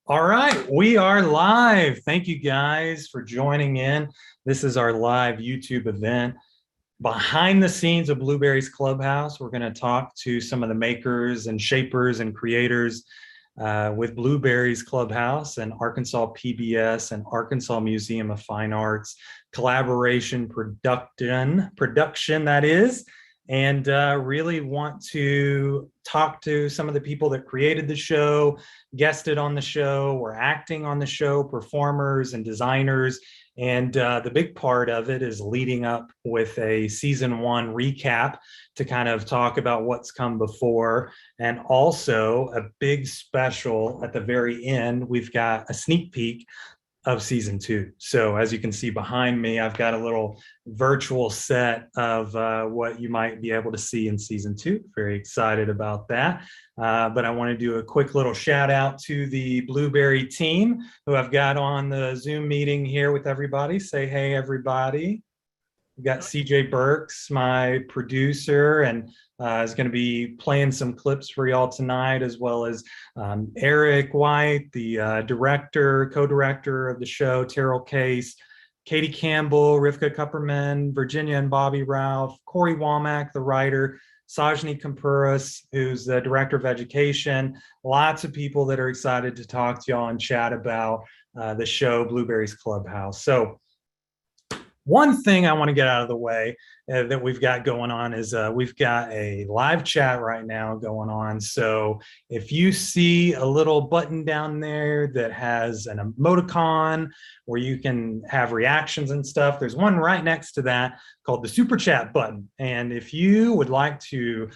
All right, we are live. Thank you guys for joining in. This is our live YouTube event. Behind the scenes of Blueberry's Clubhouse, we're going to talk to some of the makers and shapers and creators with Blueberry's Clubhouse and Arkansas PBS and Arkansas Museum of Fine Arts collaboration production that is. And really want to talk to some of the people that created the show, guested on the show, were acting on the show, performers and designers. And the big part of it is leading up with a season 1 recap to kind of talk about what's come before. And also a big special at the very end. We've got a sneak peek of season 2. So as you can see behind me, I've got a little virtual set of what you might be able to see in season 2. Very excited about that. But I want to do a quick little shout out to the Blueberry team who I've got on the Zoom meeting here with everybody. Say, hey, everybody. We've got CJ Burks, my producer, and is going to be playing some clips for y'all tonight, as well as Eric White, the director, co-director of the show, Terrell Case, Katie Campbell, Rivka Kupperman, Virginia and Bobby Ralph, Corey Womack, the writer, Sajni Kampuras, who's the director of education. Lots of people that are excited to talk to y'all and chat about the show, Blueberry's Clubhouse. So one thing I want to get out of the way that we've got going on is we've got a live chat right now going on. So if you see a little button down there that has an emoticon where you can have reactions and stuff, there's one right next to that called the Super Chat button. And if you would like to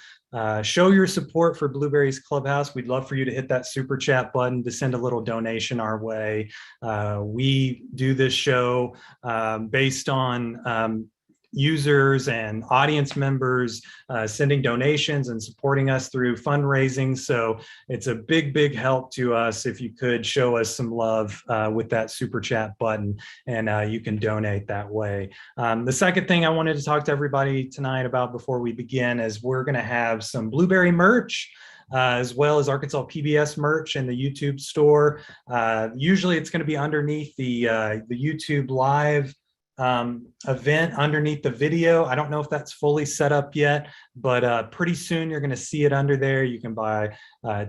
show your support for Blueberry's Clubhouse, we'd love for you to hit that Super Chat button to send a little donation our way. We do this show based on users and audience members sending donations and supporting us through fundraising. So it's a big, big help to us if you could show us some love with that Super Chat button, and you can donate that way. The second thing I wanted to talk to everybody tonight about before we begin is we're going to have some Blueberry merch. As well as Arkansas PBS merch in the YouTube store. Usually it's going to be underneath the YouTube live event underneath the video. I don't know if that's fully set up yet, but pretty soon you're going to see it under there. You can buy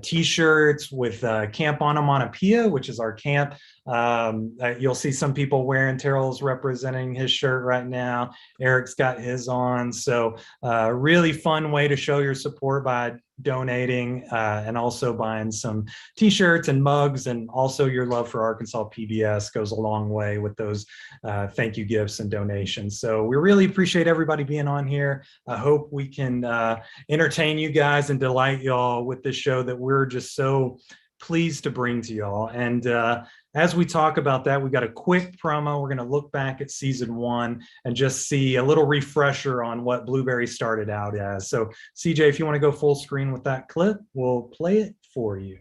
t-shirts with Camp Onomatopoeia, which is our camp. You'll see some people wearing, Terrell's representing his shirt right now. Eric's got his on. So really fun way to show your support by donating and also buying some t-shirts and mugs, and also your love for Arkansas PBS goes a long way with those thank you gifts and donations. So we really appreciate everybody being on here. I hope we can entertain you guys and delight y'all with this show that we're just so pleased to bring to y'all. And as we talk about that, we've got a quick promo. We're going to look back at season 1 and just see a little refresher on what Blueberry started out as. So CJ, if you want to go full screen with that clip, we'll play it for you.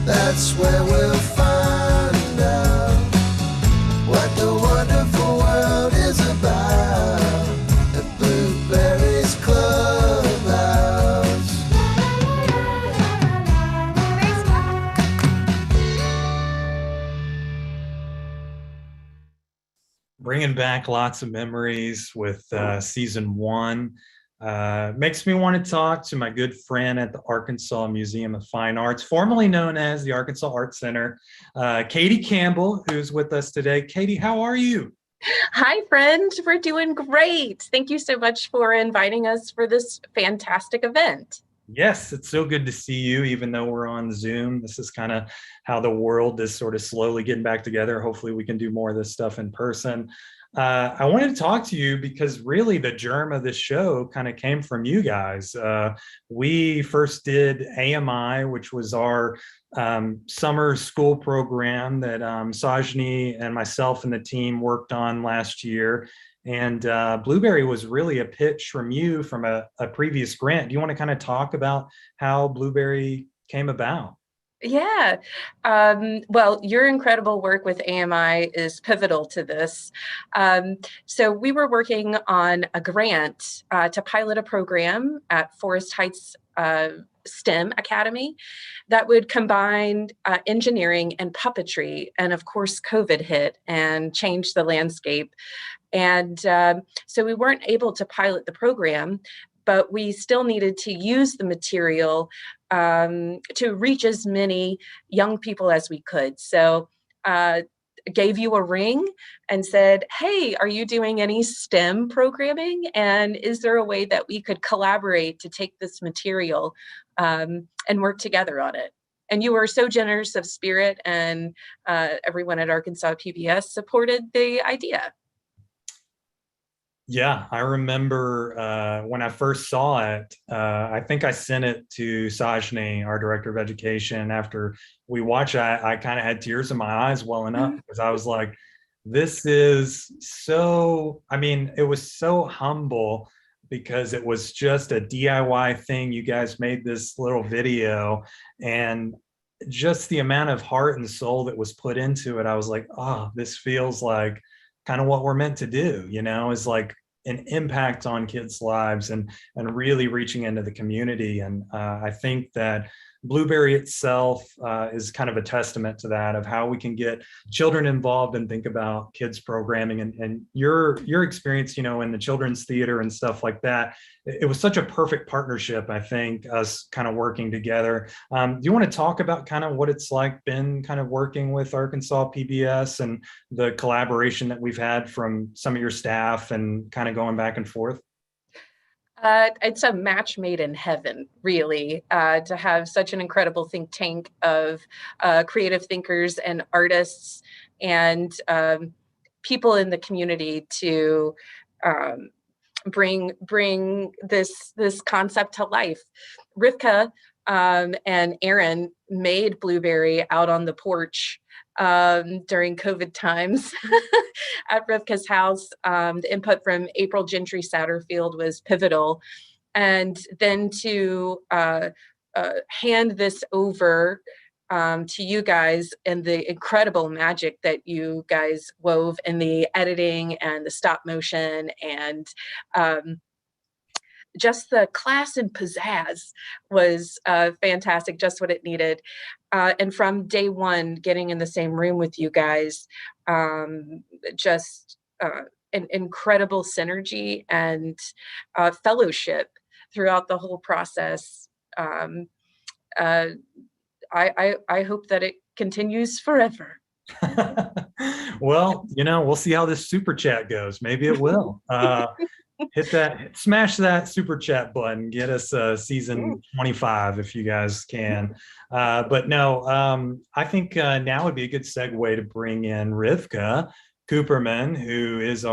That's where we'll find out what the wonderful world is about at Blueberry's Clubhouse. Bringing back lots of memories with season 1. Makes me want to talk to my good friend at the Arkansas Museum of Fine Arts, formerly known as the Arkansas Art Center, Katie Campbell, who's with us today. Katie, how are you? Hi, friend. We're doing great. Thank you so much for inviting us for this fantastic event. Yes, it's so good to see you, even though we're on Zoom. This is kind of how the world is sort of slowly getting back together. Hopefully we can do more of this stuff in person. I wanted to talk to you because really the germ of this show kind of came from you guys. We first did AMI, which was our summer school program that Sajni and myself and the team worked on last year. And Blueberry was really a pitch from you from a previous grant. Do you want to kind of talk about how Blueberry came about? Yeah. Well, your incredible work with AMI is pivotal to this. So we were working on a grant to pilot a program at Forest Heights STEM Academy that would combine engineering and puppetry. And of course, COVID hit and changed the landscape. And so we weren't able to pilot the program, but we still needed to use the material to reach as many young people as we could. So gave you a ring and said, hey, are you doing any STEM programming? And is there a way that we could collaborate to take this material and work together on it? And you were so generous of spirit, and everyone at Arkansas PBS supported the idea. Yeah, I remember when I first saw it, I think I sent it to Sajni, our director of education. After we watched it, I kind of had tears in my eyes welling up because I was like, this is so, I mean, it was so humble because it was just a DIY thing. You guys made this little video, and just the amount of heart and soul that was put into it, I was like, oh, this feels like kind of what we're meant to do, is like an impact on kids' lives and really reaching into the community. And I think that Blueberry itself is kind of a testament to that, of how we can get children involved and think about kids programming. And your experience, in the children's theater and stuff like that, it was such a perfect partnership, I think, us kind of working together. Do you want to talk about kind of what it's like been kind of working with Arkansas PBS and the collaboration that we've had from some of your staff and kind of going back and forth? It's a match made in heaven, really, to have such an incredible think tank of creative thinkers and artists and people in the community to bring this concept to life. Rivka and Aaron made Blueberry out on the porch during COVID times at Rivka's house. The input from April Gentry Satterfield was pivotal. And then to hand this over to you guys and the incredible magic that you guys wove in the editing and the stop motion and just the class and pizzazz was fantastic, just what it needed. And from day one, getting in the same room with you guys, just an incredible synergy and fellowship throughout the whole process. I hope that it continues forever. Well, we'll see how this super chat goes. Maybe it will. Smash that super chat button, get us season 25 if you guys can. But no, I think now would be a good segue to bring in Rivka Cooperman, who is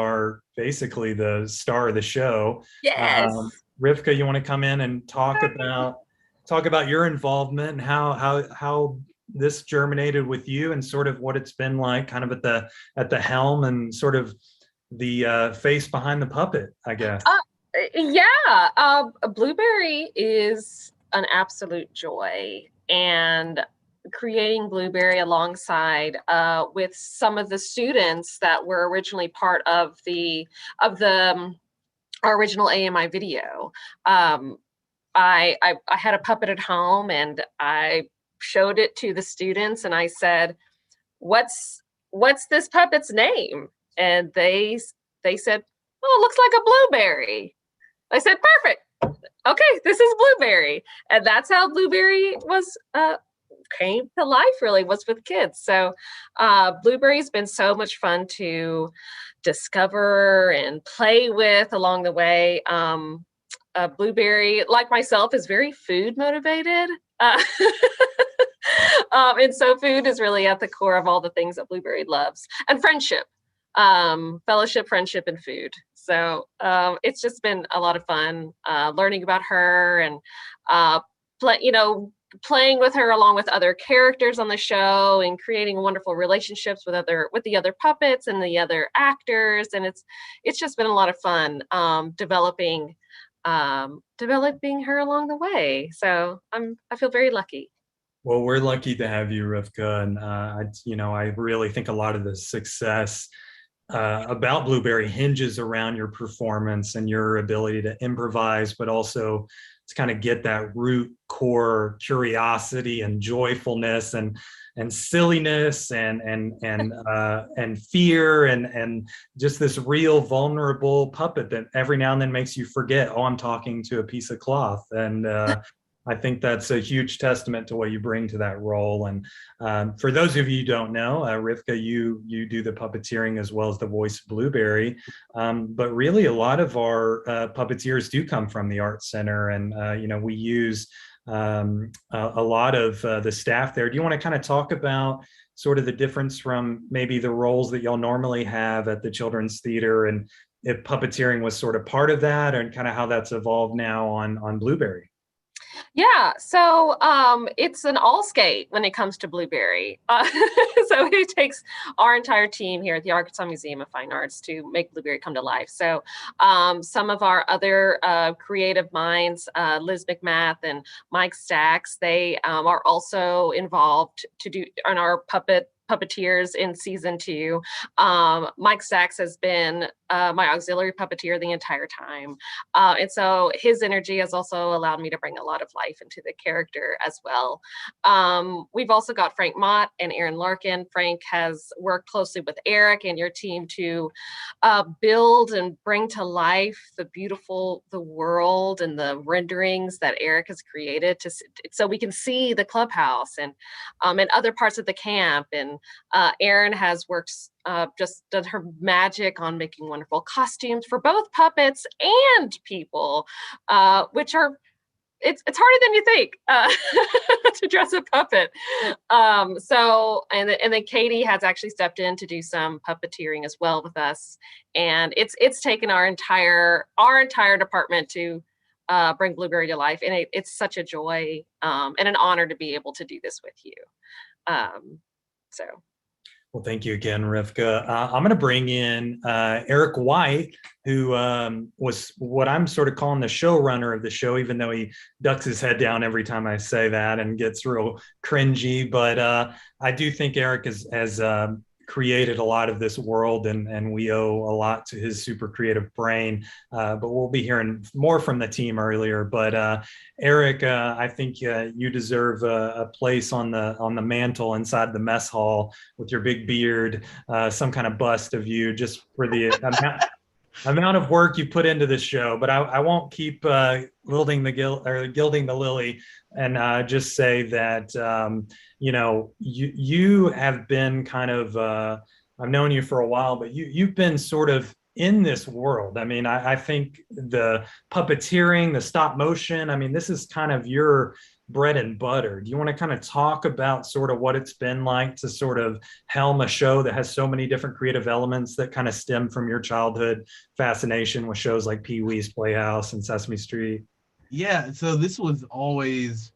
basically the star of the show. Yes. Rivka, you want to come in and talk about your involvement and how this germinated with you and sort of what it's been like kind of at the helm and sort of the face behind the puppet, I guess. Blueberry is an absolute joy, and creating Blueberry alongside with some of the students that were originally part of our original AMI video. I had a puppet at home, and I showed it to the students, and I said, "What's this puppet's name?" And they said, "Oh, it looks like a blueberry." I said, "Perfect. Okay, this is Blueberry." And that's how Blueberry came to life, really, was with kids. So Blueberry's been so much fun to discover and play with along the way. Blueberry, like myself, is very food motivated. And so food is really at the core of all the things that Blueberry loves. And friendship. fellowship, friendship, and food. So it's just been a lot of fun learning about her and playing with her along with other characters on the show and creating wonderful relationships with the other puppets and the other actors. And it's just been a lot of fun developing her along the way. So I feel very lucky. Well, we're lucky to have you, Rivka, and I really think a lot of the success about Blueberry hinges around your performance and your ability to improvise, but also to kind of get that root core curiosity and joyfulness and silliness and fear and just this real vulnerable puppet that every now and then makes you forget, oh, I'm talking to a piece of cloth. And I think that's a huge testament to what you bring to that role. And for those of you who don't know, Rivka, you do the puppeteering as well as the voice of Blueberry. But really, a lot of our puppeteers do come from the Art Center, and we use a lot of the staff there. Do you want to kind of talk about sort of the difference from maybe the roles that y'all normally have at the Children's Theater, and if puppeteering was sort of part of that, and kind of how that's evolved now on Blueberry? Yeah, so it's an all skate when it comes to Blueberry. So it takes our entire team here at the Arkansas Museum of Fine Arts to make Blueberry come to life. So some of our other creative minds, Liz McMath and Mike Stacks, they are also involved on our puppeteers in season 2. Mike Stacks has been my auxiliary puppeteer the entire time. And so his energy has also allowed me to bring a lot of life into the character as well. We've also got Frank Mott and Aaron Larkin. Frank has worked closely with Eric and your team to build and bring to life the world and the renderings that Eric has created so we can see the clubhouse and other parts of the camp. And Erin has worked, just done her magic on making wonderful costumes for both puppets and people, which are, it's harder than you think to dress a puppet. And then Katie has actually stepped in to do some puppeteering as well with us. And it's taken our entire department to bring Blueberry to life. And it's such a joy and an honor to be able to do this with you. Well, thank you again, Rivka. I'm going to bring in Eric White, who was what I'm sort of calling the showrunner of the show, even though he ducks his head down every time I say that and gets real cringy. But I do think Eric has created a lot of this world, and we owe a lot to his super creative brain. But we'll be hearing more from the team earlier. But Eric, I think you deserve a place on the mantle inside the mess hall with your big beard, some kind of bust of you, just for the amount of work you put into this show. But I won't keep gilding the lily, and just say that you have been kind of I've known you for a while, but you've been sort of in this world. I mean, I think the puppeteering, the stop motion, I mean, this is kind of your bread and butter. Do you want to kind of talk about sort of what it's been like to sort of helm a show that has so many different creative elements that kind of stem from your childhood fascination with shows like Pee-wee's Playhouse and Sesame Street? Yeah, so this was always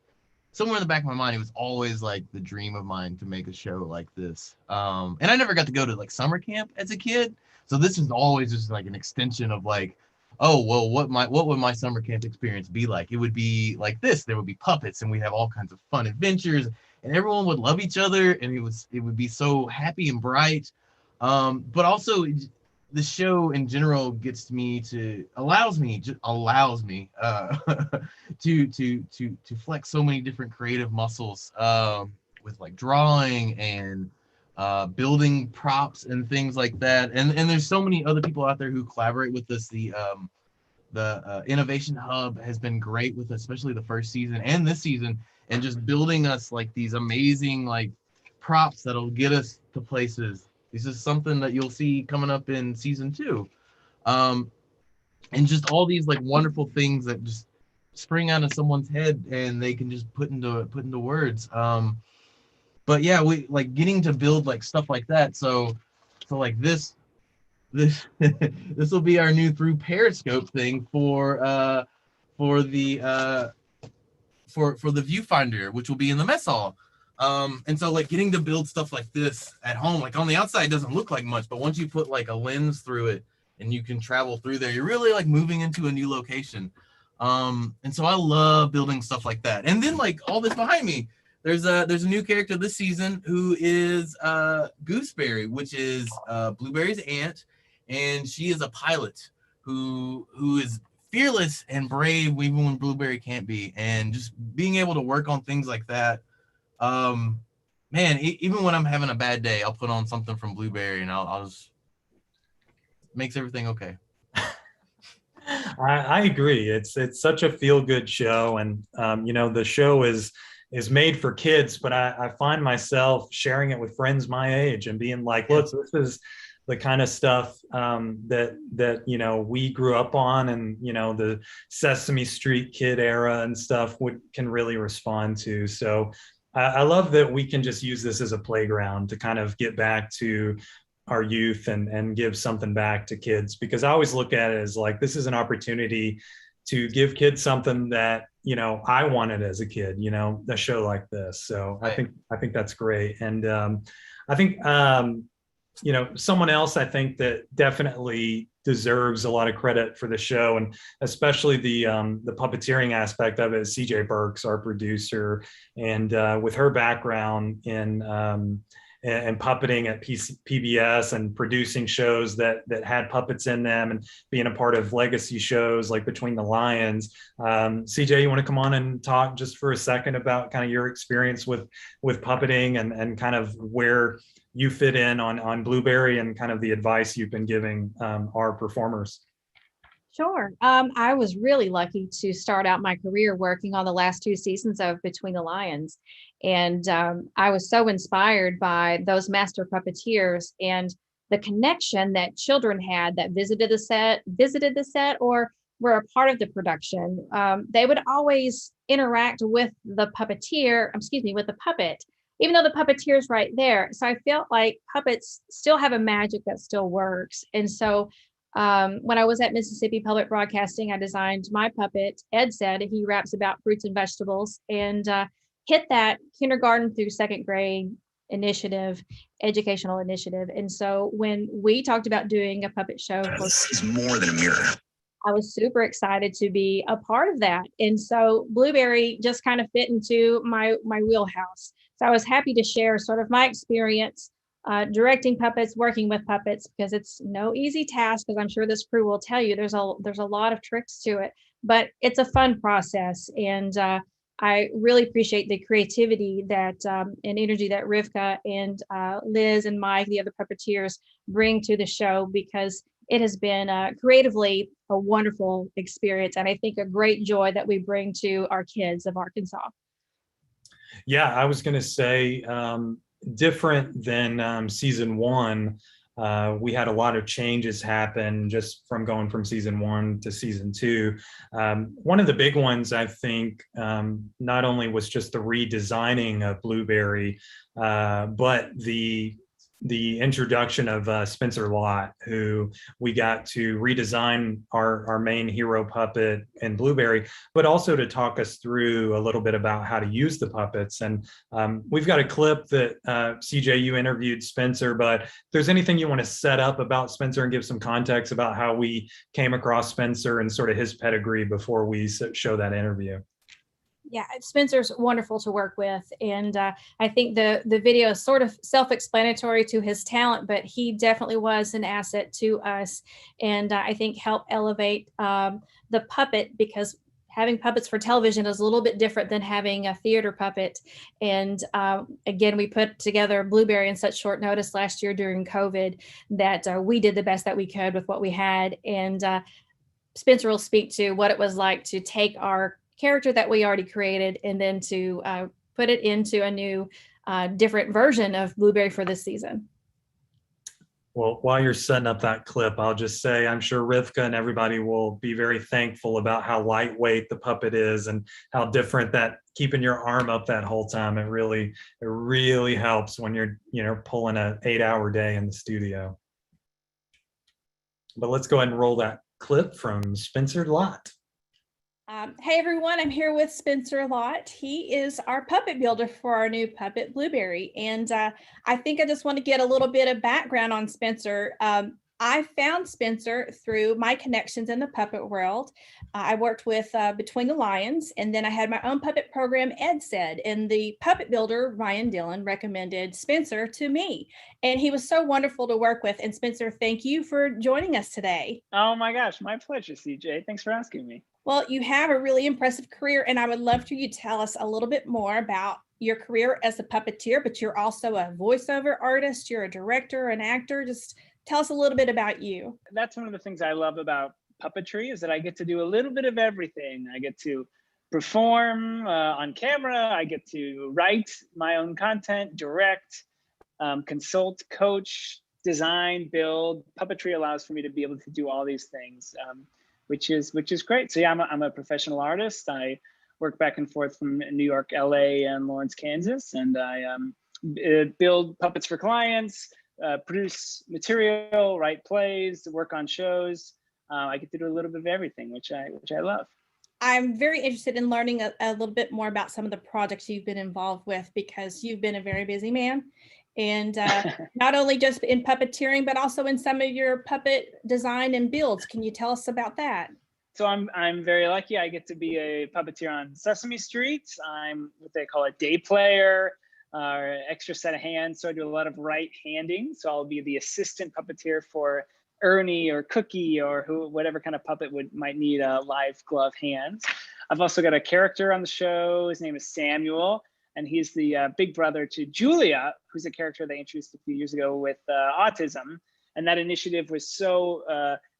somewhere in the back of my mind. It was always like the dream of mine to make a show like this. And I never got to go to like summer camp as a kid. So this is always just like an extension of like, oh, well, what would my summer camp experience be like? It would be like this. There would be puppets, and we'd have all kinds of fun adventures, and everyone would love each other, and it would be so happy and bright. But also the show in general allows me to flex so many different creative muscles with like drawing and building props and things like that. And there's so many other people out there who collaborate with us. The Innovation Hub has been great with us, especially the first season and this season, and just building us like these amazing like props that'll get us to places. This is something that you'll see coming up in season 2. And just all these like wonderful things that just spring out of someone's head and they can just put into words. But yeah, we like getting to build like stuff like that. So like this this this will be our new through periscope thing for the for the viewfinder, which will be in the mess hall. And so like getting to build stuff like this at home, like on the outside it doesn't look like much, but once you put like a lens through it and you can travel through there, you're really like moving into a new location. And so I love building stuff like that. And then like all this behind me, there's a new character this season who is Gooseberry, which is Blueberry's aunt, and she is a pilot who is fearless and brave even when Blueberry can't be. And just being able to work on things like that, man, even when I'm having a bad day, I'll put on something from Blueberry and I'll just makes everything okay. I agree. It's such a feel good show, and you know, the show is made for kids, but I find myself sharing it with friends my age and being like, look, this is the kind of stuff that you know we grew up on, and you know the Sesame Street kid era and stuff can really respond to. So I love that we can just use this as a playground to kind of get back to our youth and give something back to kids, because I always look at it as like this is an opportunity to give kids something that you know I wanted as a kid, you know, a show like this. So Right. I think that's great. And I think you know, someone else I think that definitely deserves a lot of credit for the show, and especially the puppeteering aspect of it, is CJ Burks, our producer, and with her background in and puppeting at PBS and producing shows that had puppets in them, and being a part of legacy shows like Between the Lions. CJ, you want to come on and talk just for a second about kind of your experience with puppeting and kind of where you fit in on Blueberry and kind of the advice you've been giving our performers? Sure. I was really lucky to start out my career working on the last 2 seasons of Between the Lions. And I was so inspired by those master puppeteers and the connection that children had that visited the set, or were a part of the production. They would always interact with the with the puppet, even though the puppeteer's right there. So I felt like puppets still have a magic that still works. And so when I was at Mississippi Public Broadcasting, I designed my puppet. Ed said he raps about fruits and vegetables, and hit that kindergarten through second grade educational initiative. And so when we talked about doing a puppet show, This is more than a mirror. I was super excited to be a part of that. And so Blueberry just kind of fit into my wheelhouse. So I was happy to share sort of my experience directing puppets, working with puppets, because it's no easy task, because I'm sure this crew will tell you there's a lot of tricks to it, but it's a fun process. And I really appreciate the creativity that and energy that Rivka and Liz and Mike, the other puppeteers, bring to the show, because it has been creatively a wonderful experience, and I think a great joy that we bring to our kids of Arkansas. Yeah, I was going to say different than season one. We had a lot of changes happen just from going from season one to season two. One of the big ones, I think, not only was just the redesigning of Blueberry, but the introduction of Spencer Lott, who we got to redesign our main hero puppet in Blueberry, but also to talk us through a little bit about how to use the puppets. And we've got a clip that CJ, you interviewed Spencer, but if there's anything you want to set up about Spencer and give some context about how we came across Spencer and sort of his pedigree before we show that interview. Yeah, Spencer's wonderful to work with. And I think the video is sort of self-explanatory to his talent, but he definitely was an asset to us. And I think helped elevate the puppet, because having puppets for television is a little bit different than having a theater puppet. And again, we put together Blueberry in such short notice last year during COVID that we did the best that we could with what we had. And Spencer will speak to what it was like to take our character that we already created and then to put it into a new different version of Blueberry for this season. Well, while you're setting up that clip, I'll just say I'm sure Rivka and everybody will be very thankful about how lightweight the puppet is and how different that keeping your arm up that whole time. It really helps when you're pulling an 8-hour day in the studio. But let's go ahead and roll that clip from Spencer Lott. Hey everyone, I'm here with Spencer Lott. He is our puppet builder for our new puppet Blueberry. And I think I just want to get a little bit of background on Spencer. I found Spencer through my connections in the puppet world. I worked with Between the Lions, and then I had my own puppet program, Ed Said, and the puppet builder, Ryan Dillon, recommended Spencer to me. And he was so wonderful to work with. And Spencer, thank you for joining us today. Oh my gosh, my pleasure, CJ. Thanks for asking me. Well, you have a really impressive career, and I would love for you to tell us a little bit more about your career as a puppeteer, but you're also a voiceover artist, you're a director, an actor. Just tell us a little bit about you. That's one of the things I love about puppetry, is that I get to do a little bit of everything. I get to perform on camera, I get to write my own content, direct, consult, coach, design, build. Puppetry allows for me to be able to do all these things. Which is great. So yeah, I'm a professional artist. I work back and forth from New York, LA, and Lawrence, Kansas, and I build puppets for clients, produce material, write plays, work on shows. I get to do a little bit of everything, which I love. I'm very interested in learning a little bit more about some of the projects you've been involved with, because you've been a very busy man. And not only just in puppeteering, but also in some of your puppet design and builds. Can you tell us about that? So I'm very lucky. I get to be a puppeteer on Sesame Street. I'm what they call a day player, extra set of hands. So I do a lot of right-handing. So I'll be the assistant puppeteer for Ernie or Cookie or whatever kind of puppet might need a live glove hands. I've also got a character on the show. His name is Samuel. And he's the big brother to Julia, who's a character they introduced a few years ago with autism. And that initiative was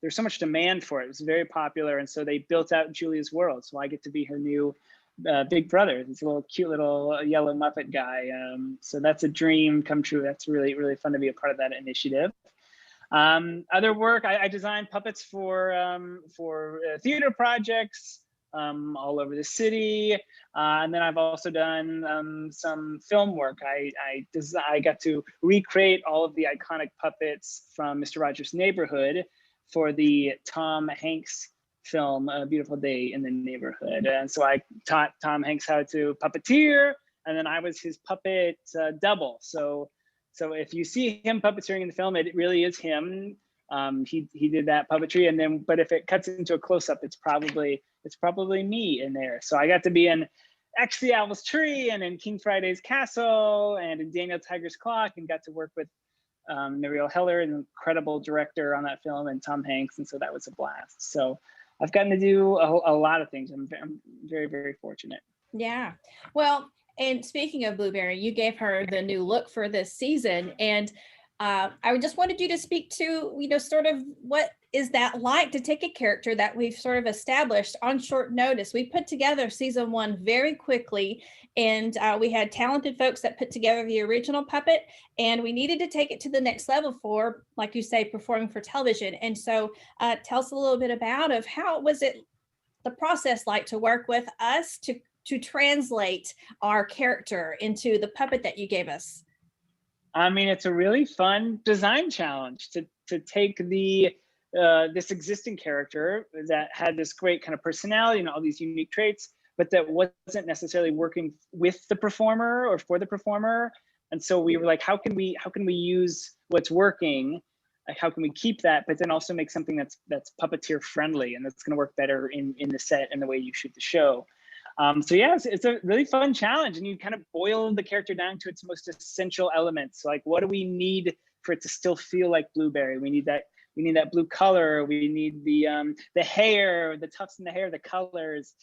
there's so much demand for it. It was very popular. And so they built out Julia's world. So I get to be her new big brother. He's a little cute little yellow Muppet guy. So that's a dream come true. That's really, really fun to be a part of that initiative. Other work, I designed puppets for theater projects. All over the city, and then I've also done some film work. I got to recreate all of the iconic puppets from Mr. Rogers' Neighborhood for the Tom Hanks film, A Beautiful Day in the Neighborhood. And so I taught Tom Hanks how to puppeteer, and then I was his puppet double. So if you see him puppeteering in the film, it really is him. He did that puppetry, and then but if it cuts into a close-up, it's probably me in there. So I got to be in X the Owl's Tree and in King Friday's Castle and in Daniel Tiger's Clock, and got to work with Muriel Heller, an incredible director on that film, and Tom Hanks, and so that was a blast. So I've gotten to do a lot of things. I'm very, very fortunate. Yeah. Well, and speaking of Blueberry, you gave her the new look for this season, and I just wanted you to speak to, sort of what is that like to take a character that we've sort of established on short notice. We put together season 1 very quickly, and we had talented folks that put together the original puppet, and we needed to take it to the next level for, like you say, performing for television. And so tell us a little bit about how was it, the process like to work with us to translate our character into the puppet that you gave us? I mean, it's a really fun design challenge to take this existing character that had this great kind of personality and all these unique traits, but that wasn't necessarily working with the performer or for the performer. And so we were like, how can we use what's working? Like, how can we keep that, but then also make something that's puppeteer friendly and that's going to work better in the set and the way you shoot the show. So yeah, it's a really fun challenge, and you kind of boil the character down to its most essential elements. Like, what do we need for it to still feel like Blueberry? We need that blue color. We need the hair, the tufts in the hair, the colors.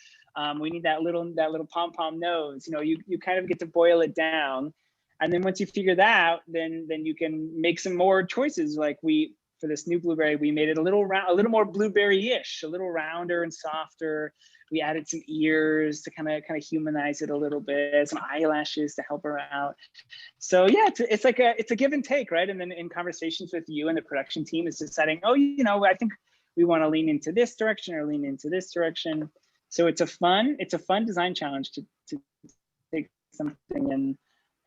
We need that little pom-pom nose. You kind of get to boil it down, and then once you figure that out, then you can make some more choices. Like for this new Blueberry, we made it a little more Blueberry-ish, a little rounder and softer. We added some ears to kind of humanize it a little bit, some eyelashes to help her out. So yeah, it's a give and take, right? And then in conversations with you and the production team is deciding, I think we want to lean into this direction or lean into this direction. So it's a fun design challenge to take something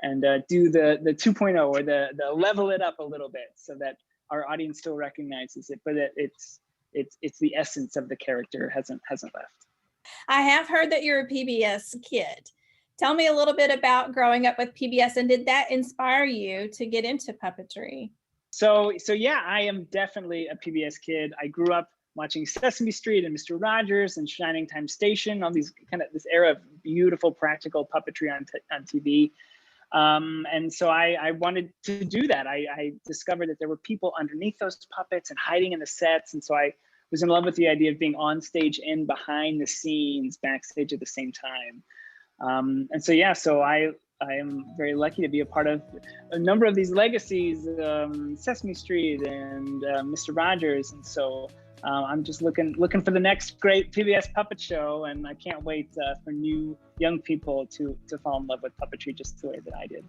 and do the 2.0 or the level it up a little bit, so that our audience still recognizes it, but it's the essence of the character hasn't left. I have heard that you're a PBS kid. Tell me a little bit about growing up with PBS, and did that inspire you to get into puppetry? So yeah, I am definitely a PBS kid. I grew up watching Sesame Street and Mr. Rogers and Shining Time Station, all these this era of beautiful practical puppetry on TV. And so I wanted to do that. I discovered that there were people underneath those puppets and hiding in the sets. And so I was in love with the idea of being on stage and behind the scenes, backstage at the same time. And so, yeah, so I am very lucky to be a part of a number of these legacies, Sesame Street and Mr. Rogers. And so I'm just looking for the next great PBS puppet show. And I can't wait for new young people to fall in love with puppetry just the way that I did.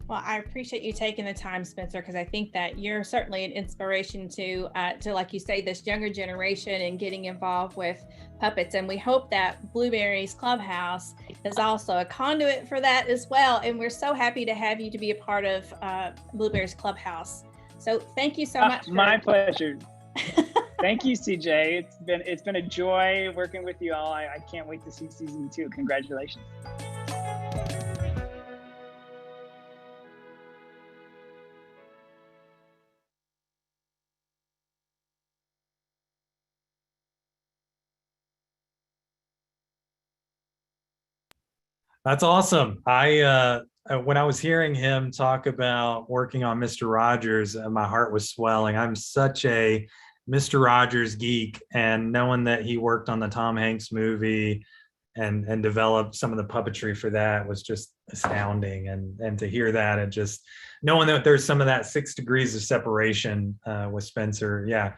Well, I appreciate you taking the time, Spencer, because I think that you're certainly an inspiration to, like you say, this younger generation and getting involved with puppets. And we hope that Blueberry's Clubhouse is also a conduit for that as well. And we're so happy to have you to be a part of Blueberry's Clubhouse. So thank you so much. My pleasure. Thank you, CJ. It's been a joy working with you all. I can't wait to see season 2. Congratulations. That's awesome. When I was hearing him talk about working on Mr. Rogers, my heart was swelling. I'm such a Mr. Rogers geek, and knowing that he worked on the Tom Hanks movie and developed some of the puppetry for that was just astounding. And to hear that, and just knowing that there's some of that 6 degrees of separation with Spencer. Yeah,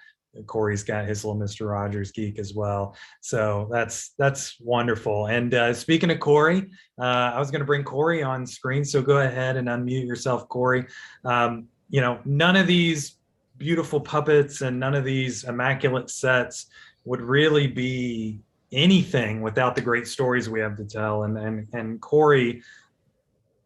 Corey's got his little Mr. Rogers geek as well. So that's wonderful. And speaking of Corey, I was going to bring Corey on screen. So go ahead and unmute yourself, Corey. None of these beautiful puppets and none of these immaculate sets would really be anything without the great stories we have to tell. And Corey,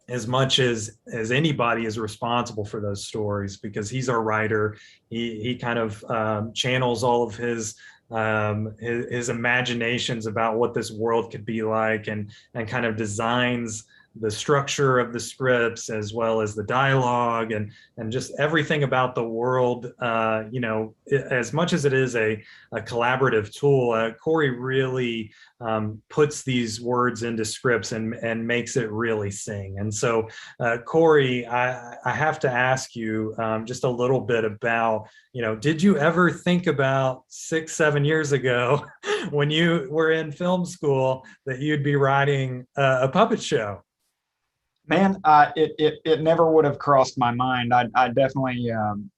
as much as anybody, is responsible for those stories because he's our writer. He kind of channels all of his imaginations about what this world could be like, and kind of designs the structure of the scripts as well as the dialogue and just everything about the world. As much as it is a collaborative tool, Corey really puts these words into scripts and makes it really sing. And so, Corey, I have to ask you just a little bit about, did you ever think about 6-7 years ago when you were in film school that you'd be writing a puppet show? Man, it never would have crossed my mind. I definitely,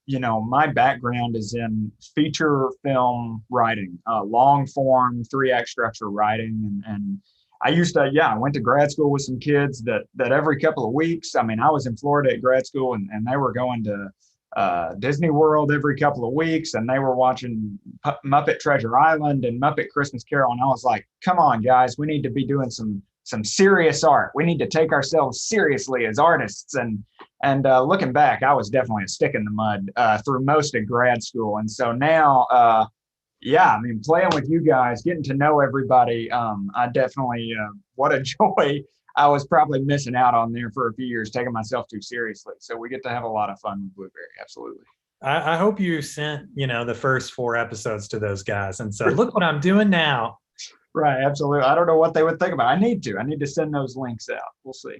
my background is in feature film writing, long form, 3-act structure writing. And I used to, I went to grad school with some kids that every couple of weeks, I was in Florida at grad school and they were going to Disney World every couple of weeks, and they were watching Muppet Treasure Island and Muppet Christmas Carol. And I was like, come on, guys, we need to be doing some serious art. We need to take ourselves seriously as artists. And looking back, I was definitely a stick in the mud through most of grad school. And so now, playing with you guys, getting to know everybody, I definitely, what a joy. I was probably missing out on there for a few years, taking myself too seriously. So we get to have a lot of fun with Blueberry. Absolutely. I hope you sent, the first 4 episodes to those guys and said, look what I'm doing now. Right, absolutely. I don't know what they would think about. I need to send those links out. We'll see.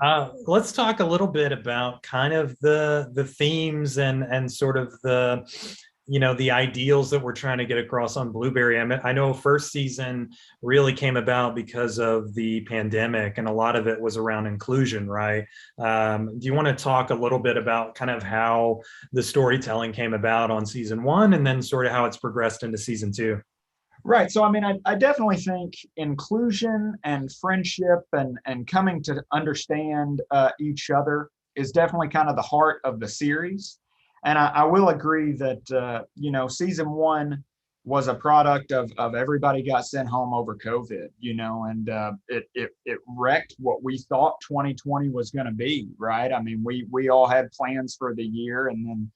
Let's talk a little bit about kind of the themes and sort of the ideals that we're trying to get across on Blueberry. I know first season really came about because of the pandemic, and a lot of it was around inclusion, right? Do you want to talk a little bit about kind of how the storytelling came about on season 1 and then sort of how it's progressed into season 2? Right. So, I definitely think inclusion and friendship and coming to understand each other is definitely kind of the heart of the series. And I will agree that, season 1 was a product of everybody got sent home over COVID, and it wrecked what we thought 2020 was going to be, right? We all had plans for the year, and then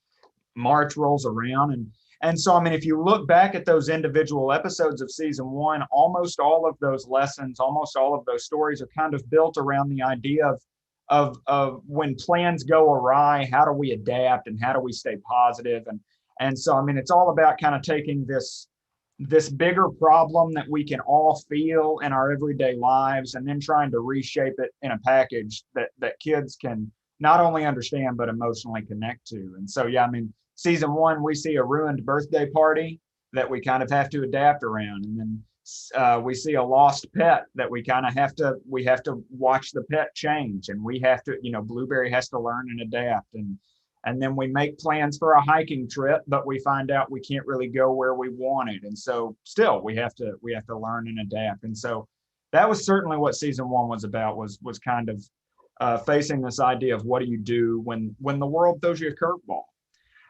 March rolls around. And so, I mean, if you look back at those individual episodes of season one, almost all of those lessons, almost all of those stories are kind of built around the idea of when plans go awry, how do we adapt and how do we stay positive? And so, I mean, it's all about kind of taking this bigger problem that we can all feel in our everyday lives and then trying to reshape it in a package that kids can not only understand, but emotionally connect to. And so, yeah, I mean, season one, we see a ruined birthday party that we kind of have to adapt around. And then we see a lost pet that we kind of have to watch the pet change. And we have to, Blueberry has to learn and adapt. And then we make plans for a hiking trip, but we find out we can't really go where we wanted. And so still we have to learn and adapt. And so that was certainly what season one was about, was kind of facing this idea of what do you do when the world throws you a curveball.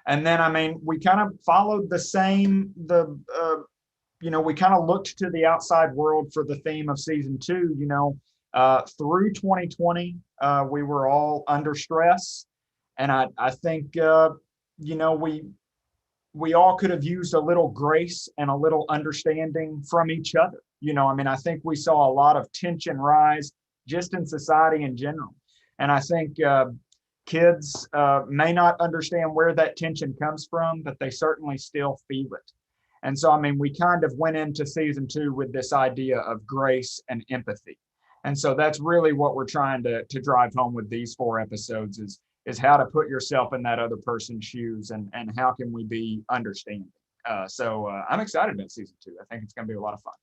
And then, I mean, we kind of followed we kind of looked to the outside world for the theme of season two. Through 2020, we were all under stress. And I think, we all could have used a little grace and a little understanding from each other. I think we saw a lot of tension rise just in society in general. And I think kids may not understand where that tension comes from, but they certainly still feel it. And so, I mean, we kind of went into season two with this idea of grace and empathy. And so that's really what we're trying to drive home with these 4 episodes is how to put yourself in that other person's shoes and how can we be understanding. So I'm excited about season 2. I think it's going to be a lot of fun.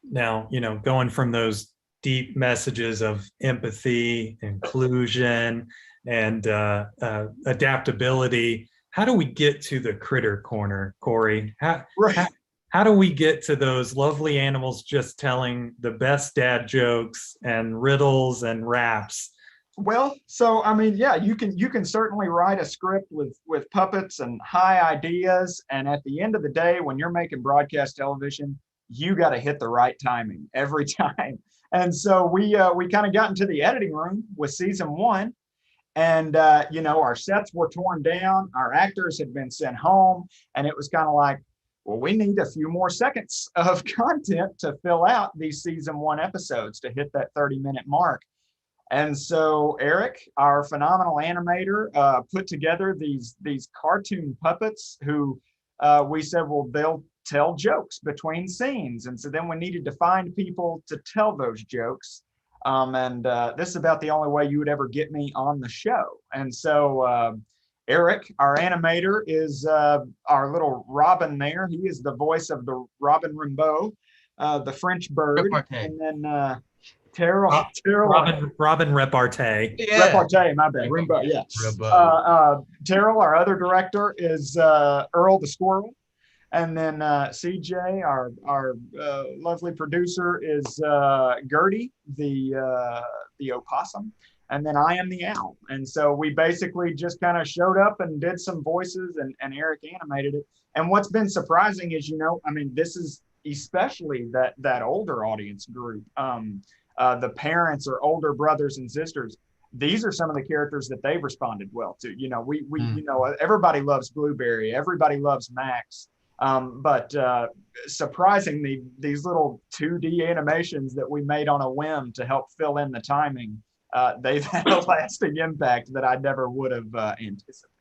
Now, going from those deep messages of empathy, inclusion, and adaptability, how do we get to the critter corner, Corey? How do we get to those lovely animals just telling the best dad jokes and riddles and raps? Well, so I mean, yeah, you can certainly write a script with puppets and high ideas, and at the end of the day, when you're making broadcast television, you got to hit the right timing every time. And so we kind of got into the editing room with season 1, and our sets were torn down, our actors had been sent home, and it was kind of like, well, we need a few more seconds of content to fill out these season 1 episodes to hit that 30-minute mark. And so Eric, our phenomenal animator, put together these cartoon puppets who we said, well, they'll tell jokes between scenes. And so then we needed to find people to tell those jokes. And this is about the only way you would ever get me on the show. And so Eric, our animator, is our little Robin there. He is the voice of the Robin Rimbaud, the French bird. And then Robin Repartee. Yeah. Repartee, my bad. Rimbaud, yes. Terrell, our other director, is Earl the squirrel. And then CJ, our lovely producer, is Gertie, the opossum. And then I am the owl. And so we basically just kind of showed up and did some voices, and Eric animated it. And what's been surprising is, this is especially that older audience group. The parents or older brothers and sisters, these are some of the characters that they've responded well to. Everybody loves Blueberry, everybody loves Max. But surprisingly, these little 2D animations that we made on a whim to help fill in the timing, they've had a lasting impact that I never would have anticipated.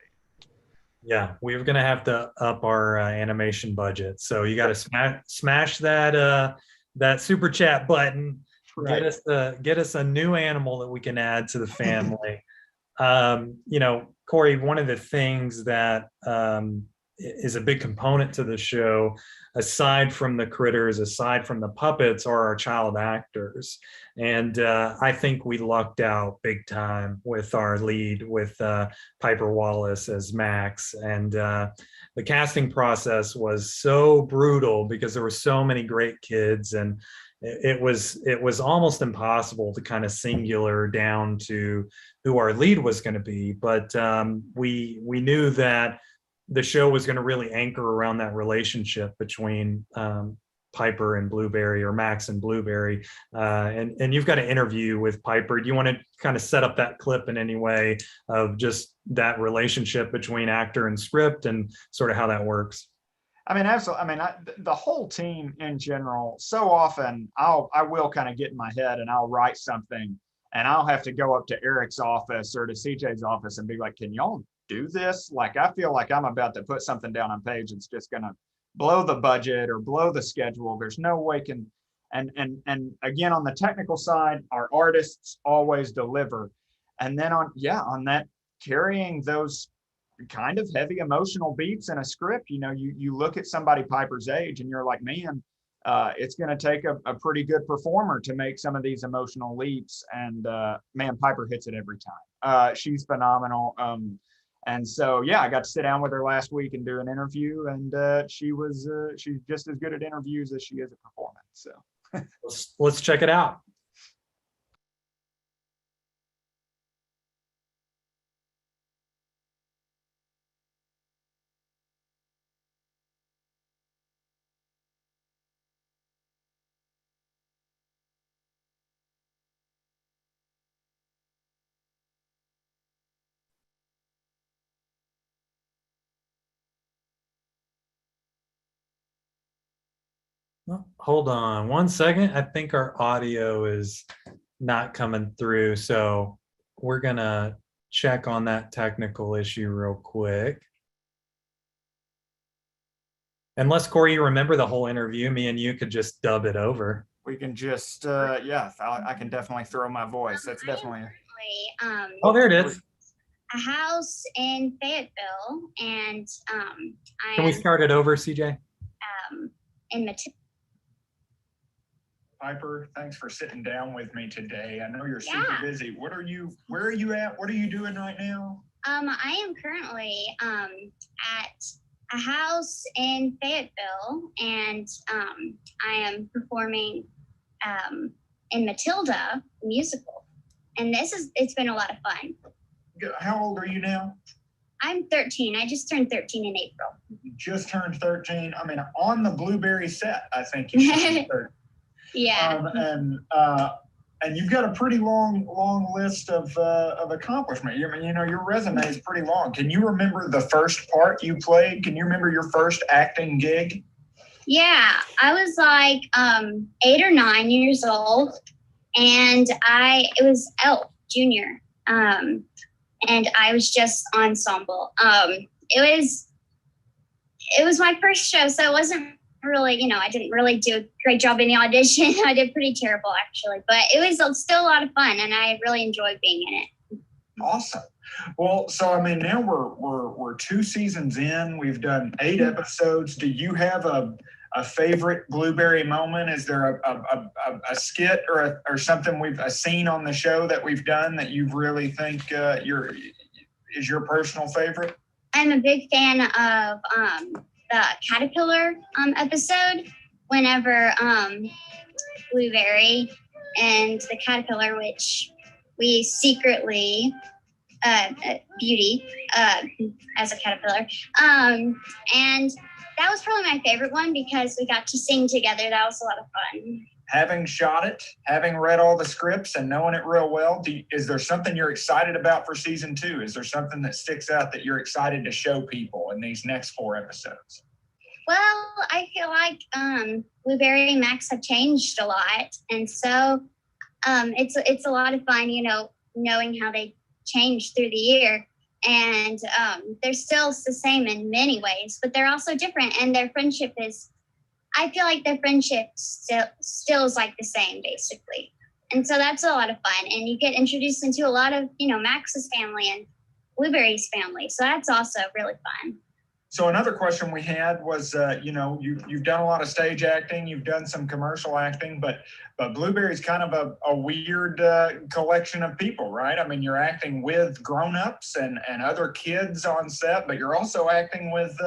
Yeah, we were going to have to up our animation budget. So you got to smash that super chat button. Right. Get us a new animal that we can add to the family. Corey, one of the things that is a big component to the show, aside from the critters, aside from the puppets, are our child actors. And I think we lucked out big time with our lead, with Piper Wallace as Max. And the casting process was so brutal because there were so many great kids, and it was almost impossible to kind of singular down to who our lead was going to be. But we knew that the show was going to really anchor around that relationship between Piper and Blueberry, or Max and Blueberry, and you've got an interview with Piper. Do you want to kind of set up that clip in any way of just that relationship between actor and script and sort of how that works? I mean, absolutely. I mean, the whole team in general, so often I will kind of get in my head and I'll write something and I'll have to go up to Eric's office or to CJ's office and be like, can y'all do this? Like, I feel like I'm about to put something down on page. It's just going to blow the budget or blow the schedule. There's no way and again, on the technical side, our artists always deliver. And then on that, carrying those kind of heavy emotional beats in a script, you look at somebody Piper's age and you're like, man, it's going to take a pretty good performer to make some of these emotional leaps. And man, Piper hits it every time. She's phenomenal. And so, yeah, I got to sit down with her last week and do an interview, and she's just as good at interviews as she is at performance. So let's check it out. Hold on one second. I think our audio is not coming through. So we're going to check on that technical issue real quick. Unless, Corey, you remember the whole interview, me and you could just dub it over. We can just, I can definitely throw my voice. That's definitely. Oh, there it is. A house in Fayetteville, and Can we start it over, CJ? In Matilda. Piper, thanks for sitting down with me today. I know you're super busy. Where are you at? What are you doing right now? I am currently at a house in Fayetteville, and I am performing in Matilda musical. And it's been a lot of fun. How old are you now? I'm 13. I just turned 13 in April. You just turned 13. I mean, on the Blueberry set, I think you turned 13. Yeah. And you've got a pretty long list of accomplishment. I mean, your resume is pretty long. Can you remember the first part you played? Can you remember your first acting gig? Yeah, I was like 8 or 9 years old, and it was Elf Junior, and I was just ensemble. It was my first show, so it wasn't really, I didn't really do a great job in the audition. I did pretty terrible, actually, but it was still a lot of fun, and I really enjoyed being in it. Awesome. Well, so I mean, now we're 2 seasons in. We've done 8 episodes. Do you have a favorite Blueberry moment? Is there a skit or something a scene on the show that we've done that you really think is your personal favorite? I'm a big fan of the caterpillar episode. Whenever Blueberry and the caterpillar, which we secretly Beauty as a caterpillar, and that was probably my favorite one because we got to sing together. That was a lot of fun. Having shot it, having read all the scripts and knowing it real well, is there something you're excited about for season 2? Is there something that sticks out that you're excited to show people in these next 4 episodes? Well, I feel like Blueberry and Max have changed a lot, and so it's a lot of fun, knowing how they changed through the year. And they're still the same in many ways, but they're also different. And their friendship I feel like their friendship still is like the same, basically. And so that's a lot of fun. And you get introduced into a lot of, Max's family and Blueberry's family. So that's also really fun. So another question we had was, you've done a lot of stage acting, you've done some commercial acting, but Blueberry's kind of a weird collection of people, right? I mean, you're acting with grown-ups and other kids on set, but you're also acting with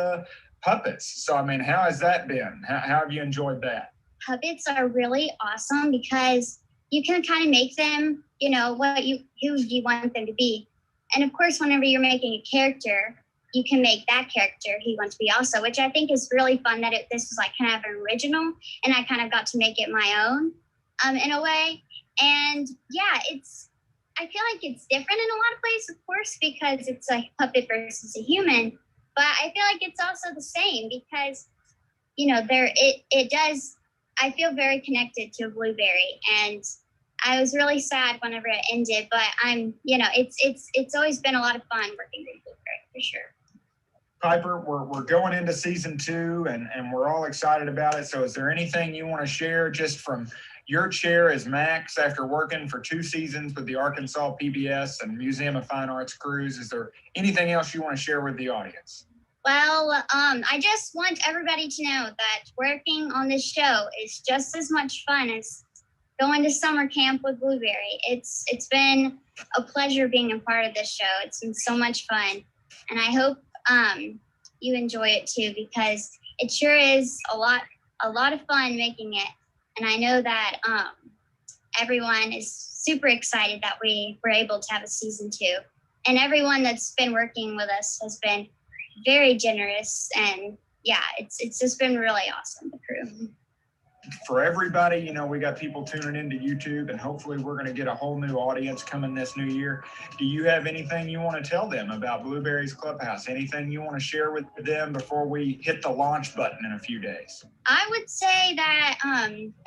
puppets. So, I mean, how has that been? How have you enjoyed that? Puppets are really awesome because you can kind of make them, who you want them to be. And of course, whenever you're making a character, you can make that character who you want to be also, which I think is really fun that this was like kind of an original, and I kind of got to make it my own in a way. And yeah, I feel like it's different in a lot of ways, of course, because it's a puppet versus a human, but I feel like it's also the same because, you know, it does, I feel very connected to Blueberry, and I was really sad whenever it ended, but it's always been a lot of fun working with Blueberry for sure. Piper, we're going into season 2 and we're all excited about it. So is there anything you want to share just from your chair as Max after working for 2 seasons with the Arkansas PBS and Museum of Fine Arts crews? Is there anything else you want to share with the audience? Well, I just want everybody to know that working on this show is just as much fun as going to summer camp with Blueberry. It's been a pleasure being a part of this show. It's been so much fun, and I hope you enjoy it too, because it sure is a lot of fun making it. And I know that everyone is super excited that we were able to have a season 2, and everyone that's been working with us has been very generous, and yeah, it's just been really awesome, the crew. For everybody, you know, we got people tuning into YouTube, and hopefully we're going to get a whole new audience coming this new year. Do you have anything you want to tell them about Blueberry's Clubhouse? Anything you want to share with them before we hit the launch button in a few days? I would say that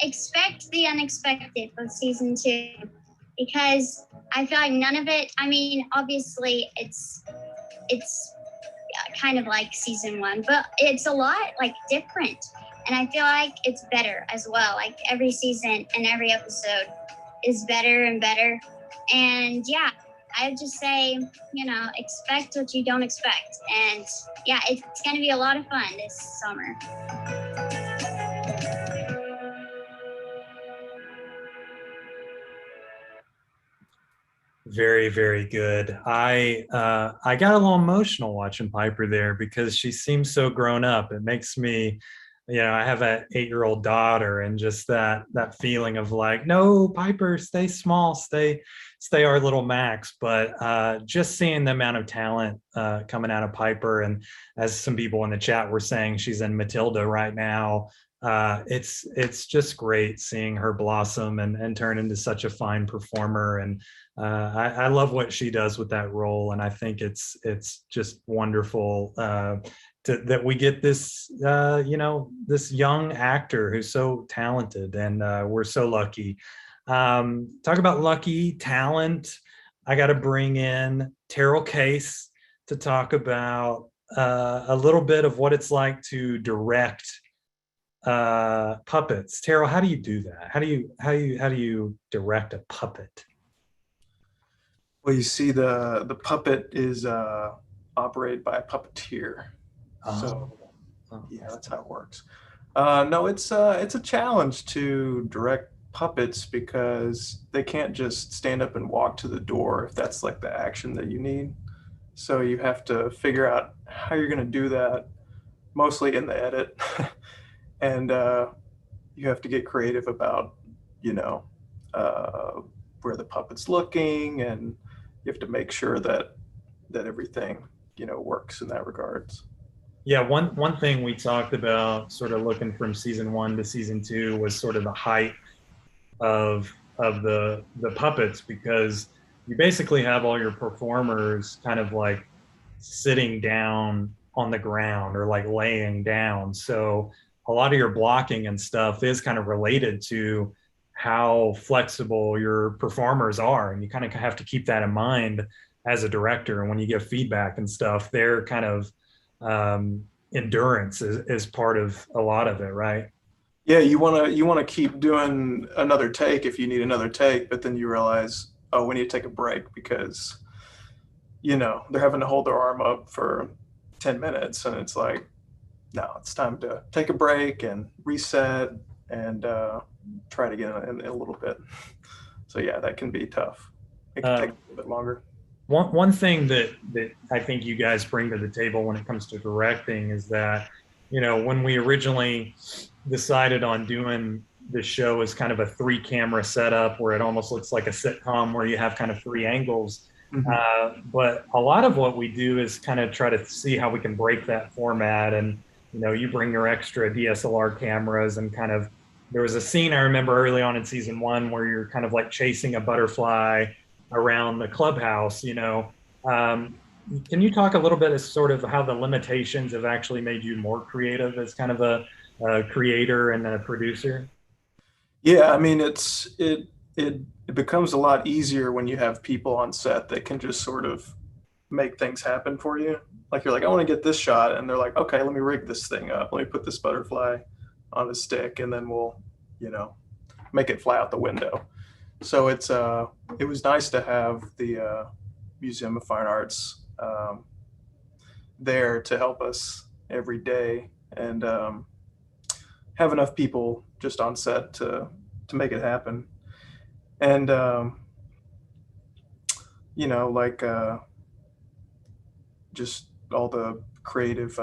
expect the unexpected with season 2, because I feel like none of it, I mean, obviously it's kind of like season 1, but it's a lot like different. And I feel like it's better as well. Like every season and every episode is better and better. And yeah, I would just say, you know, expect what you don't expect. And yeah, it's going to be a lot of fun this summer. Very, very good. I got a little emotional watching Piper there because she seems so grown up. It makes me, you know, I have an 8-year-old daughter, and just that feeling of like, no, Piper, stay small, stay our little Max. But just seeing the amount of talent coming out of Piper, and as some people in the chat were saying, she's in Matilda right now. It's just great seeing her blossom and turn into such a fine performer. And I love what she does with that role, and I think it's just wonderful that we get this this young actor who's so talented, and we're so lucky. Talk about lucky talent. I got to bring in Terrell Case to talk about a little bit of what it's like to direct puppets. Terrell, how do you do that? How do you direct a puppet? Well, you see, the puppet is operated by a puppeteer. So yeah, that's how it works. No, it's a challenge to direct puppets because they can't just stand up and walk to the door if that's like the action that you need. So you have to figure out how you're going to do that, mostly in the edit. And you have to get creative about, where the puppet's looking, and you have to make sure that everything, works in that regards. Yeah, one thing we talked about, sort of looking from season 1 to season 2, was sort of the height of the puppets, because you basically have all your performers kind of like sitting down on the ground or like laying down. So a lot of your blocking and stuff is kind of related to how flexible your performers are, and you kind of have to keep that in mind as a director. And when you give feedback and stuff, their kind of endurance is part of a lot of it, right? Yeah, you want to keep doing another take if you need another take, but then you realize, oh, we need to take a break because they're having to hold their arm up for 10 minutes, and it's like, no, it's time to take a break and reset and try it again in a little bit. So yeah, that can be tough. It can take a little bit longer. One thing that I think you guys bring to the table when it comes to directing is that, when we originally decided on doing the show as kind of a 3-camera setup where it almost looks like a sitcom where you have kind of 3 angles, But a lot of what we do is kind of try to see how we can break that format. And, you know, you bring your extra DSLR cameras and kind of, there was a scene I remember early on in season 1 where you're kind of like chasing a butterfly around the clubhouse, you know. Can you talk a little bit as sort of how the limitations have actually made you more creative as kind of a creator and a producer? Yeah, I mean, it becomes a lot easier when you have people on set that can just sort of make things happen for you. Like you're like, I want to get this shot, and they're like, okay, let me rig this thing up. Let me put this butterfly on a stick, and then we'll, you know, make it fly out the window. So it was nice to have the Museum of Fine Arts there to help us every day, and have enough people just on set to make it happen. And you know, like just all the creative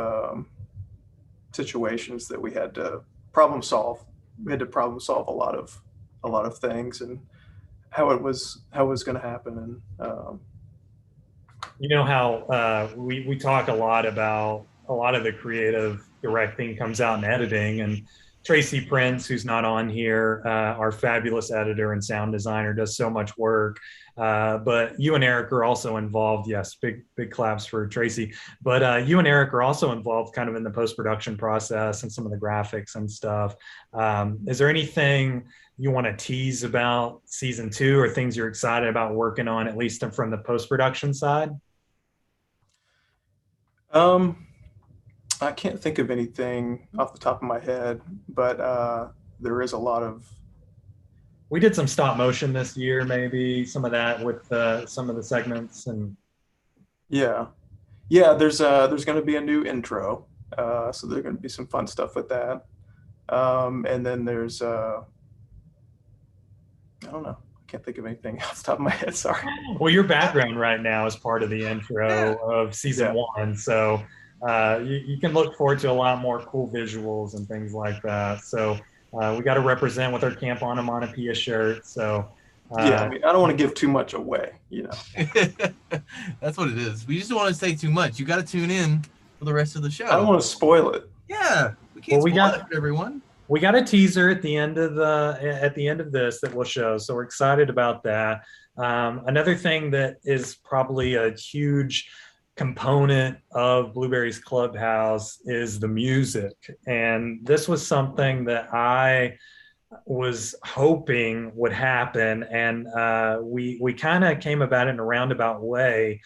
situations that we had to problem solve. We had to problem solve a lot of things, and how it was going to happen. And you know how we talk a lot about a lot of the creative directing comes out in editing, and Tracy Prince, who's not on here, our fabulous editor and sound designer, does so much work. But you and Eric are also involved. Yes, big claps for Tracy. But you and Eric are also involved kind of in the post-production process and some of the graphics and stuff. Is there anything you want to tease about season 2 or things you're excited about working on, at least from the post-production side? I can't think of anything off the top of my head, but there is a lot of. We did some stop motion this year, maybe some of that with some of the segments, and yeah, there's going to be a new intro, so there's going to be some fun stuff with that, and then there's I don't know. I can't think of anything off the top of my head. Sorry. Well, your background right now is part of the intro of season 1, so you can look forward to a lot more cool visuals and things like that. So we got to represent with our Camp Onomatopoeia shirt. So yeah, I mean, I don't want to give too much away, you know. That's what it is. We just don't want to say too much. You got to tune in for the rest of the show. I don't want to spoil it. Yeah, we can't spoil it for everyone. We got a teaser at the end of this that we'll show, so we're excited about that. Another thing that is probably a huge component of Blueberry's Clubhouse is the music, and this was something that I was hoping would happen, and we kind of came about it in a roundabout way.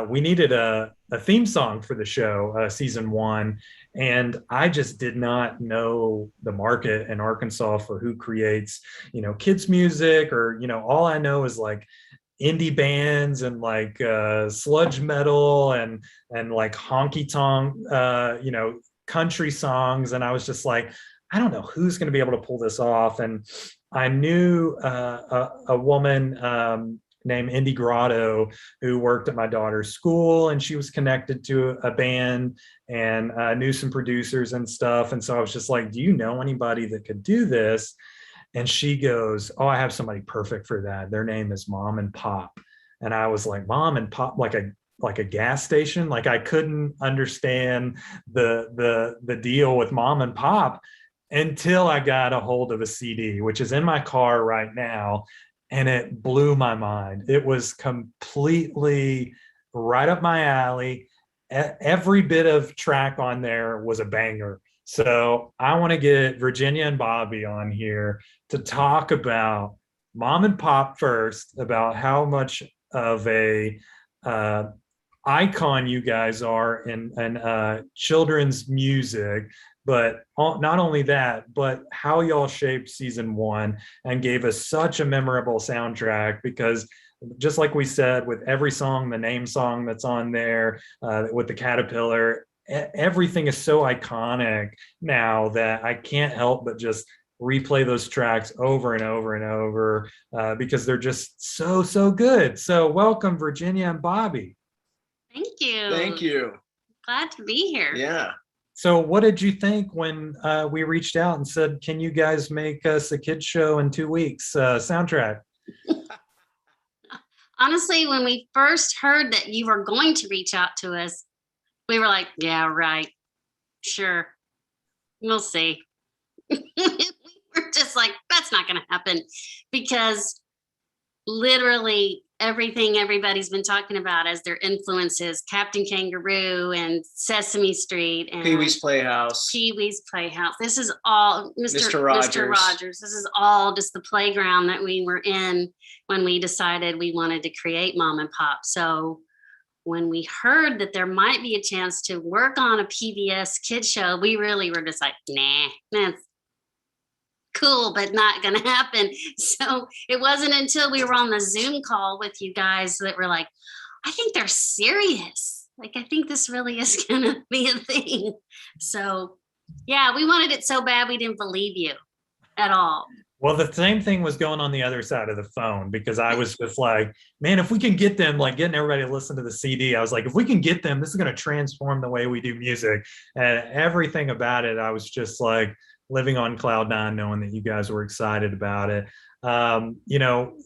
We needed a theme song for the show, season 1, and I just did not know the market in Arkansas for who creates, you know, kids music, or, you know, all I know is like indie bands and like sludge metal and like honky tonk, you know, country songs. And I was just like, I don't know who's going to be able to pull this off. And I knew a woman named Indy Grotto who worked at my daughter's school, and she was connected to a band and knew some producers and stuff. And so I was just like, do you know anybody that could do this? And she goes, oh, I have somebody perfect for that. Their name is Mom and Pop. And I was like, Mom and Pop, like a gas station? Like I couldn't understand the deal with Mom and Pop until I got a hold of a CD, which is in my car right now. And it blew my mind. It was completely right up my alley. Every bit of track on there was a banger. So I want to get Virginia and Bobby on here to talk about Mom and Pop first, about how much of a icon you guys are in children's music, but not only that, but how y'all shaped season 1 and gave us such a memorable soundtrack, because just like we said, with every song, the name song that's on there, with the caterpillar, everything is so iconic now that I can't help but just replay those tracks over and over and over, because they're just so good. So welcome, Virginia and Bobby. Thank you. Thank you. Glad to be here. Yeah. So what did you think when we reached out and said, can you guys make us a kids show in 2 weeks, soundtrack? honestly, when we first heard that you were going to reach out to us, we were like, yeah, right. Sure. We'll see. We were just like, that's not going to happen, because literally everything everybody's been talking about as their influences, Captain Kangaroo and Sesame Street and Pee-wee's Playhouse. Pee-wee's Playhouse. This is all Mr. Rogers. Mr. Rogers. This is all just the playground that we were in when we decided we wanted to create Mom and Pop. So when we heard that there might be a chance to work on a PBS kid show, we really were just like, nah, that's cool, but not gonna happen. So it wasn't until we were on the Zoom call with you guys that we're like, I think they're serious. Like, I think this really is gonna be a thing. So yeah, we wanted it so bad we didn't believe you at all. Well, the same thing was going on the other side of the phone, because I was just like, man, if we can get them, like getting everybody to listen to the CD, I was like, if we can get them, this is going to transform the way we do music. And everything about it, I was just like living on cloud nine, knowing that you guys were excited about it. You know,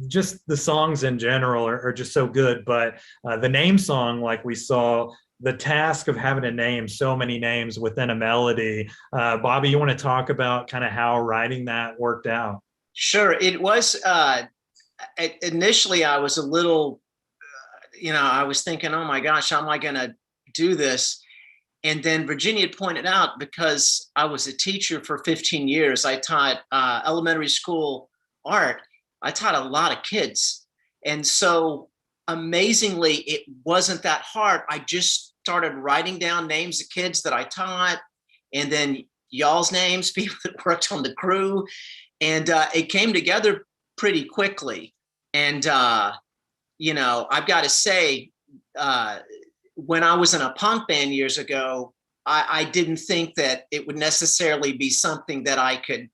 just the songs in general are just so good. But the name song, like we saw, the task of having to name so many names within a melody. Bobby, you want to talk about kind of how writing that worked out? Sure. It was, initially I was a little, I was thinking, oh my gosh, how am I going to do this? And then Virginia had pointed out, because I was a teacher for 15 years, I taught elementary school art. I taught a lot of kids. And so amazingly, it wasn't that hard. I just started writing down names of kids that I taught, and then y'all's names, people that worked on the crew. And it came together pretty quickly. And, I've got to say, when I was in a punk band years ago, I didn't think that it would necessarily be something that I could,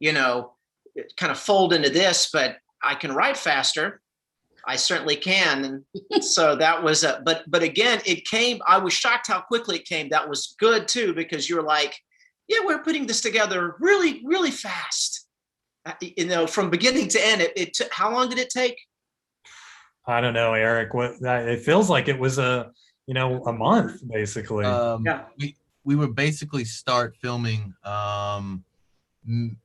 kind of fold into this, but I can write faster. I certainly can. And so that was, but again, it came, I was shocked how quickly it came. That was good too, because you're like, yeah, we're putting this together really, really fast. From beginning to end, it took, how long did it take? I don't know, Eric, it feels like it was a month basically. Yeah. We would basically start filming at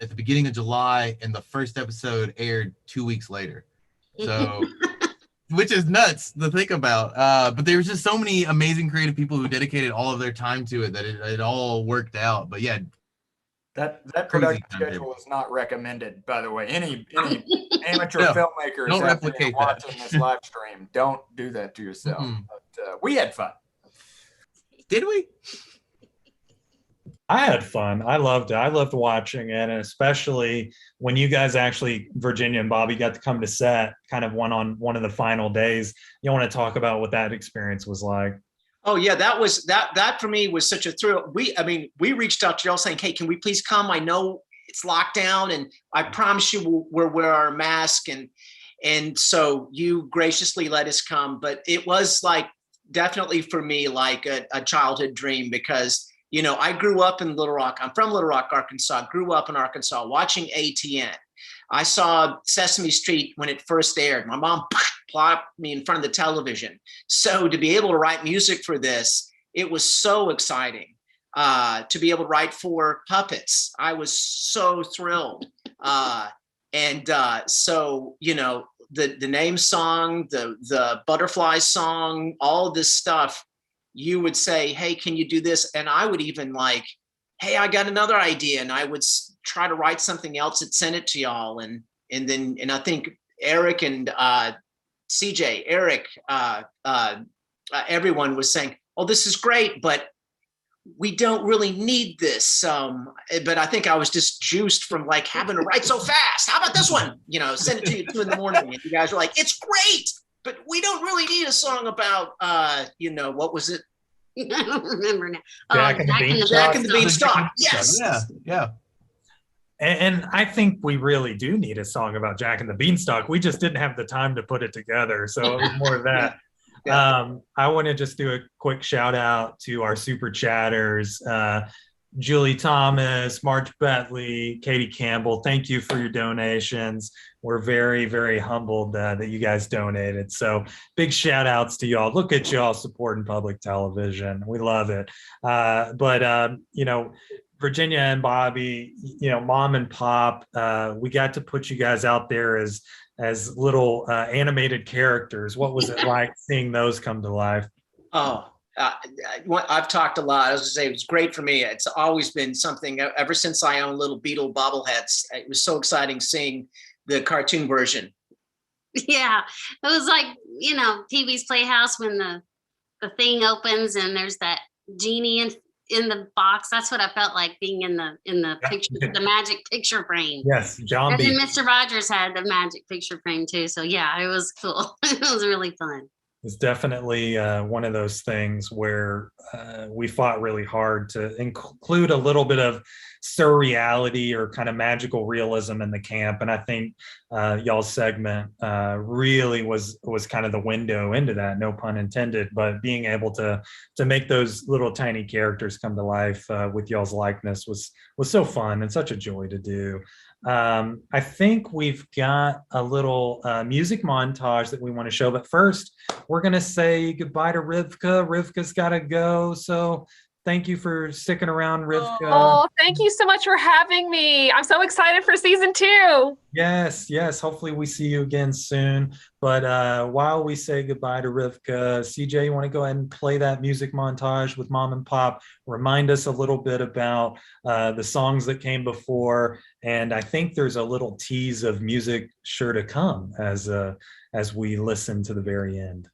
the beginning of July, and the first episode aired 2 weeks later. So, which is nuts to think about. But there was just so many amazing creative people who dedicated all of their time to it that it all worked out. But yeah, that production schedule is not recommended, by the way. Any amateur filmmakers don't replicate watching this live stream, don't do that to yourself. Mm-hmm. But we had fun. Did we? I had fun. I loved it. I loved watching it, and especially when you guys actually, Virginia and Bobby, got to come to set kind of on one of the final days. You want to talk about what that experience was like? Oh yeah, that for me was such a thrill. We reached out to y'all saying, hey, can we please come? I know it's locked down, and I promise you we'll wear our mask. And so you graciously let us come. But it was like definitely for me like a childhood dream, because I grew up in Little Rock. I'm from Little Rock, Arkansas. Grew up in Arkansas watching ATN. I saw Sesame Street when it first aired. My mom plopped me in front of the television. So to be able to write music for this, it was so exciting. To be able to write for puppets, I was so thrilled. So the name song, the butterfly song, all this stuff. You would say, hey, can you do this? And I would even like, hey, I got another idea. And I would try to write something else and send it to y'all. And I think Eric and CJ, Eric, everyone was saying, oh, this is great, but we don't really need this. But I think I was just juiced from like having to write so fast. How about this one? Send it to you 2 a.m. And you guys were like, it's great. But we don't really need a song about, what was it? I don't remember now. Jack and the Beanstalk. Yes. Yeah. And I think we really do need a song about Jack and the Beanstalk. We just didn't have the time to put it together. So it was more of that. Yeah. I want to just do a quick shout out to our super chatters. Julie Thomas, Marge Bentley, Katie Campbell, thank you for your donations. We're very, very humbled that you guys donated. So big shout outs to y'all. Look at y'all supporting public television. We love it. Virginia and Bobby, Mom and Pop, we got to put you guys out there as little animated characters. What was it like seeing those come to life? Oh, I've talked a lot. I was going to say, it was great for me. It's always been something ever since I own little Beetle bobbleheads. It was so exciting seeing the cartoon version. Yeah, it was like, Pee-wee's Playhouse when the thing opens and there's that genie in the box. That's what I felt like being in the picture, the magic picture frame. Yes, John And B. then Mr. Rogers had the magic picture frame too. So yeah, it was cool. It was really fun. It's definitely one of those things where we fought really hard to include a little bit of surreality or kind of magical realism in the camp. And I think y'all's segment really was kind of the window into that, no pun intended, but being able to make those little tiny characters come to life with y'all's likeness was so fun and such a joy to do. I think we've got a little music montage that we want to show, but first we're going to say goodbye to Rivka. Rivka's got to go. So thank you for sticking around, Rivka. Oh, thank you so much for having me. I'm so excited for season 2. Yes. Hopefully we see you again soon. But while we say goodbye to Rivka, CJ, you want to go ahead and play that music montage with Mom and Pop? Remind us a little bit about the songs that came before. And I think there's a little tease of music sure to come as we listen to the very end.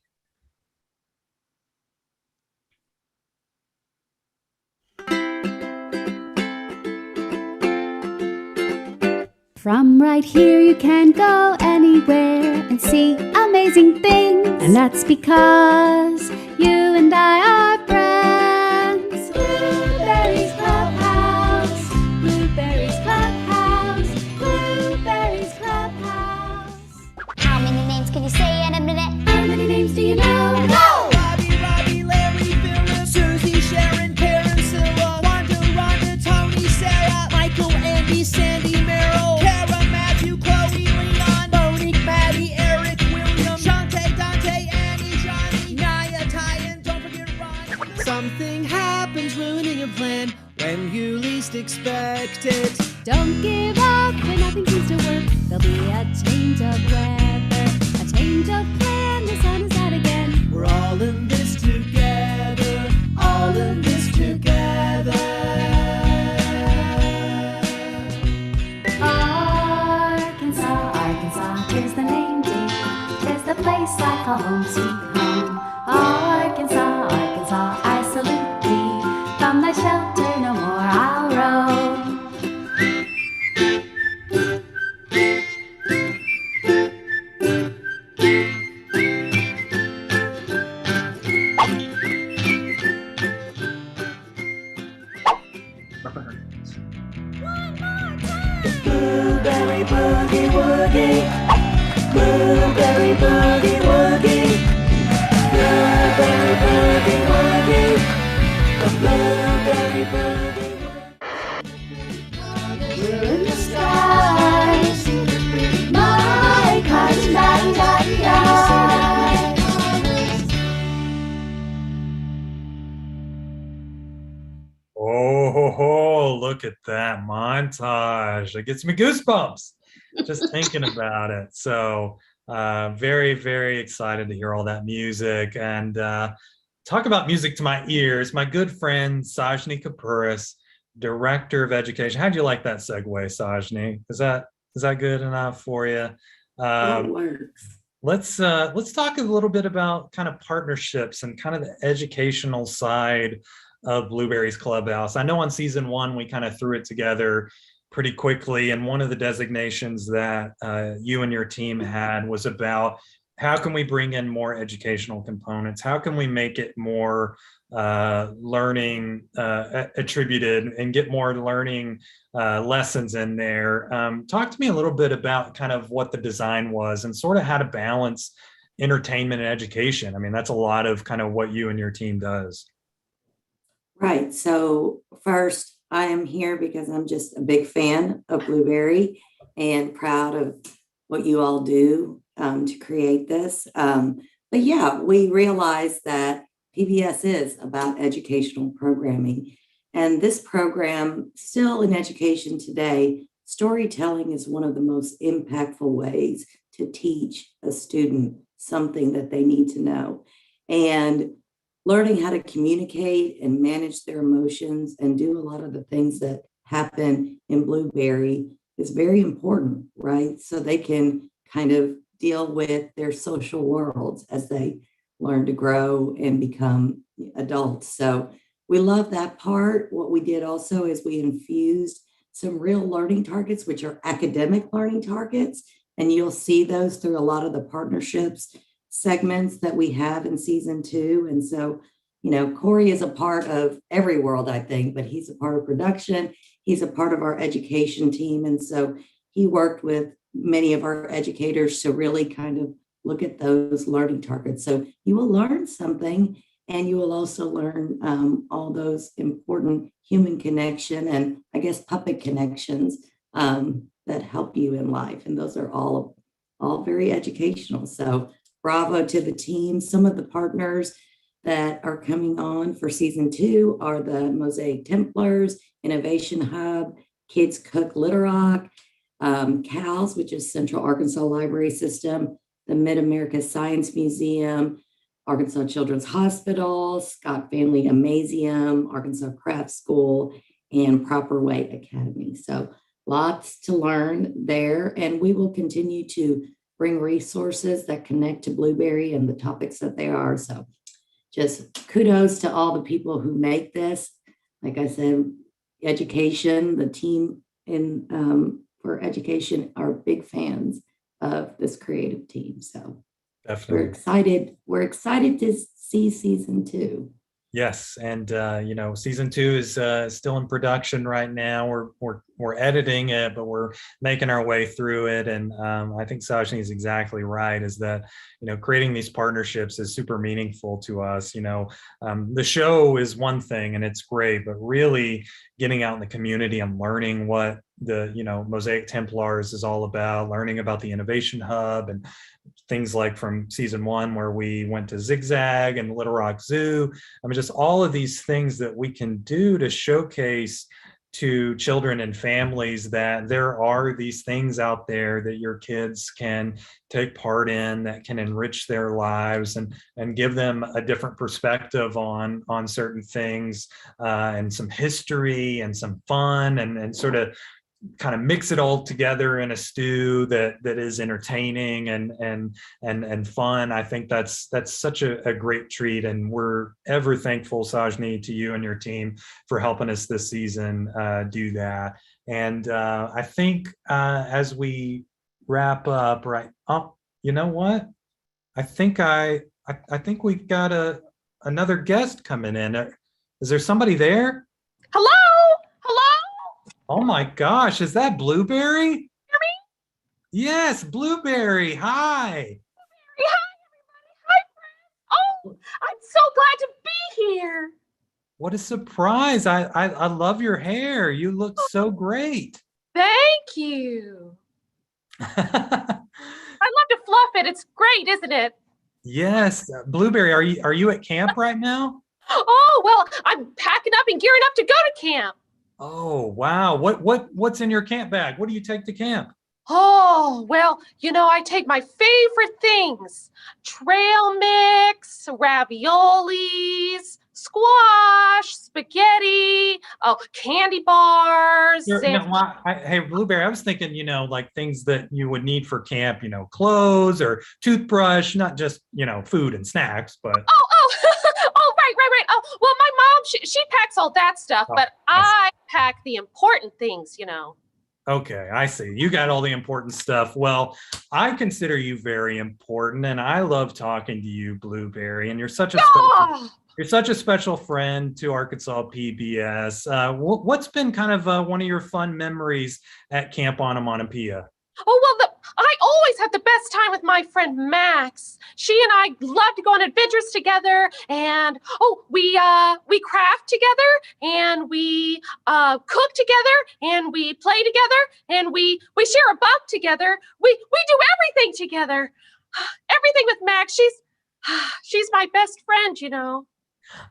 From right here you can go anywhere and see amazing things. And that's because you and I are friends. Blueberries Clubhouse, Blueberries Clubhouse, Blueberries Clubhouse. How many names can you say in a minute? How many names do you know? Go! Robbie, Larry, Phyllis, Susie, Sharon, Karen, Scylla, Wanda, Rhonda, Tony, Sarah, Michael, Andy, Sandy, Meryl, Kara, Matthew, Chloe, Leon, Monique, Maddie, Eric, William, Shante, Dante, Annie, Johnny, Naya, Ty, and don't forget Ron. Something happens ruining your plan when you least expect it. Don't give up when nothing seems to work. There'll be a change of weather, a change of plan. The sun is out again. We're all in this together, all in this together. Arkansas, Arkansas is the name deep. Is the place I call home, sweet home. Arkansas, Arkansas, I salute thee. From thy shelter no more I'll roam. Blueberry boogie woogie, blueberry boogie woogie, blueberry boogie woogie, the blueberry boogie woogie. We're in the skies, my cotton daddy. Oh, look at that montage. It gets me goosebumps just thinking about it. So very, very excited to hear all that music and talk about music to my ears. My good friend, Sajni Kapuris, Director of Education. How'd you like that segue, Sajni? Is that good enough for you? Let's talk a little bit about kind of partnerships and kind of the educational side of Blueberries Clubhouse. I know on season 1, we kind of threw it together pretty quickly. And one of the designations that you and your team had was about how can we bring in more educational components? How can we make it more learning attributed and get more learning lessons in there? Talk to me a little bit about kind of what the design was and sort of how to balance entertainment and education. I mean, that's a lot of kind of what you and your team does. Right. So first, I am here because I'm just a big fan of Blueberry and proud of what you all do to create this. But yeah, we realize that PBS is about educational programming. And this program, still in education today, storytelling is one of the most impactful ways to teach a student something that they need to know. And learning how to communicate and manage their emotions and do a lot of the things that happen in Blueberry is very important, right? So they can kind of deal with their social worlds as they learn to grow and become adults. So we love that part. What we did also is we infused some real learning targets, which are academic learning targets. And you'll see those through a lot of the partnerships segments that we have in season 2. And so, you know, Corey is a part of every world, I think, but he's a part of production. He's a part of our education team. And so he worked with many of our educators to really kind of look at those learning targets. So you will learn something, and you will also learn all those important human connection and I guess puppet connections that help you in life. And those are all very educational. So bravo to the team. Some of the partners that are coming on for season 2 are the Mosaic Templars, Innovation Hub, Kids Cook Little Rock, CALS, which is Central Arkansas Library System, the Mid-America Science Museum, Arkansas Children's Hospital, Scott Family Amazium, Arkansas Craft School, and Proper Way Academy. So lots to learn there, and we will continue to bring resources that connect to Blueberry and the topics that they are. So just kudos to all the people who make this. Like I said, education, the team for education are big fans of this creative team. So definitely we're excited to see season 2. Yes, and you know, season 2 is still in production right now. We're editing it, but we're making our way through it. And I think Sajni is exactly right. Is that, you know, creating these partnerships is super meaningful to us. You know, the show is one thing, and it's great, but really getting out in the community and learning what the, you know, Mosaic Templars is all about, learning about the Innovation Hub and things like from season 1 where we went to Zigzag and Little Rock Zoo. I mean, just all of these things that we can do to showcase to children and families that there are these things out there that your kids can take part in that can enrich their lives and give them a different perspective on certain things and some history and some fun and sort of kind of mix it all together in a stew that is entertaining and fun. I think that's such a great treat, and we're ever thankful, Sajni, to you and your team for helping us this season do that. And I think as we wrap up, right? Oh, you know what? I think we've got another guest coming in. Is there somebody there? Hello? Oh my gosh, is that Blueberry? Hear me? Yes, Blueberry. Hi. Hi, everybody. Hi, friends. Oh, I'm so glad to be here. What a surprise. I love your hair. You look so great. Thank you. I love to fluff it. It's great, isn't it? Yes. Blueberry, are you at camp right now? Oh, well, I'm packing up and gearing up to go to camp. Oh, wow. What's in your camp bag? What do you take to camp? Oh, well, you know, I take my favorite things. Trail mix, raviolis, squash, spaghetti, candy bars. Hey, Blueberry, I was thinking, you know, like things that you would need for camp, you know, clothes or toothbrush, not just, you know, food and snacks, but. Oh, right. Oh, well, my mom, she packs all that stuff, but I pack the important things, you know. Okay, I see. You got all the important stuff. Well, I consider you very important, and I love talking to you, Blueberry, and you're such a special friend to Arkansas PBS. What's been kind of one of your fun memories at Camp Onomatopoeia? Oh, well, I always had the best time with my friend Max. She and I love to go on adventures together, and we craft together, and we cook together, and we play together, and we share a bunk together. We do everything together. Everything with Max. She's my best friend, you know.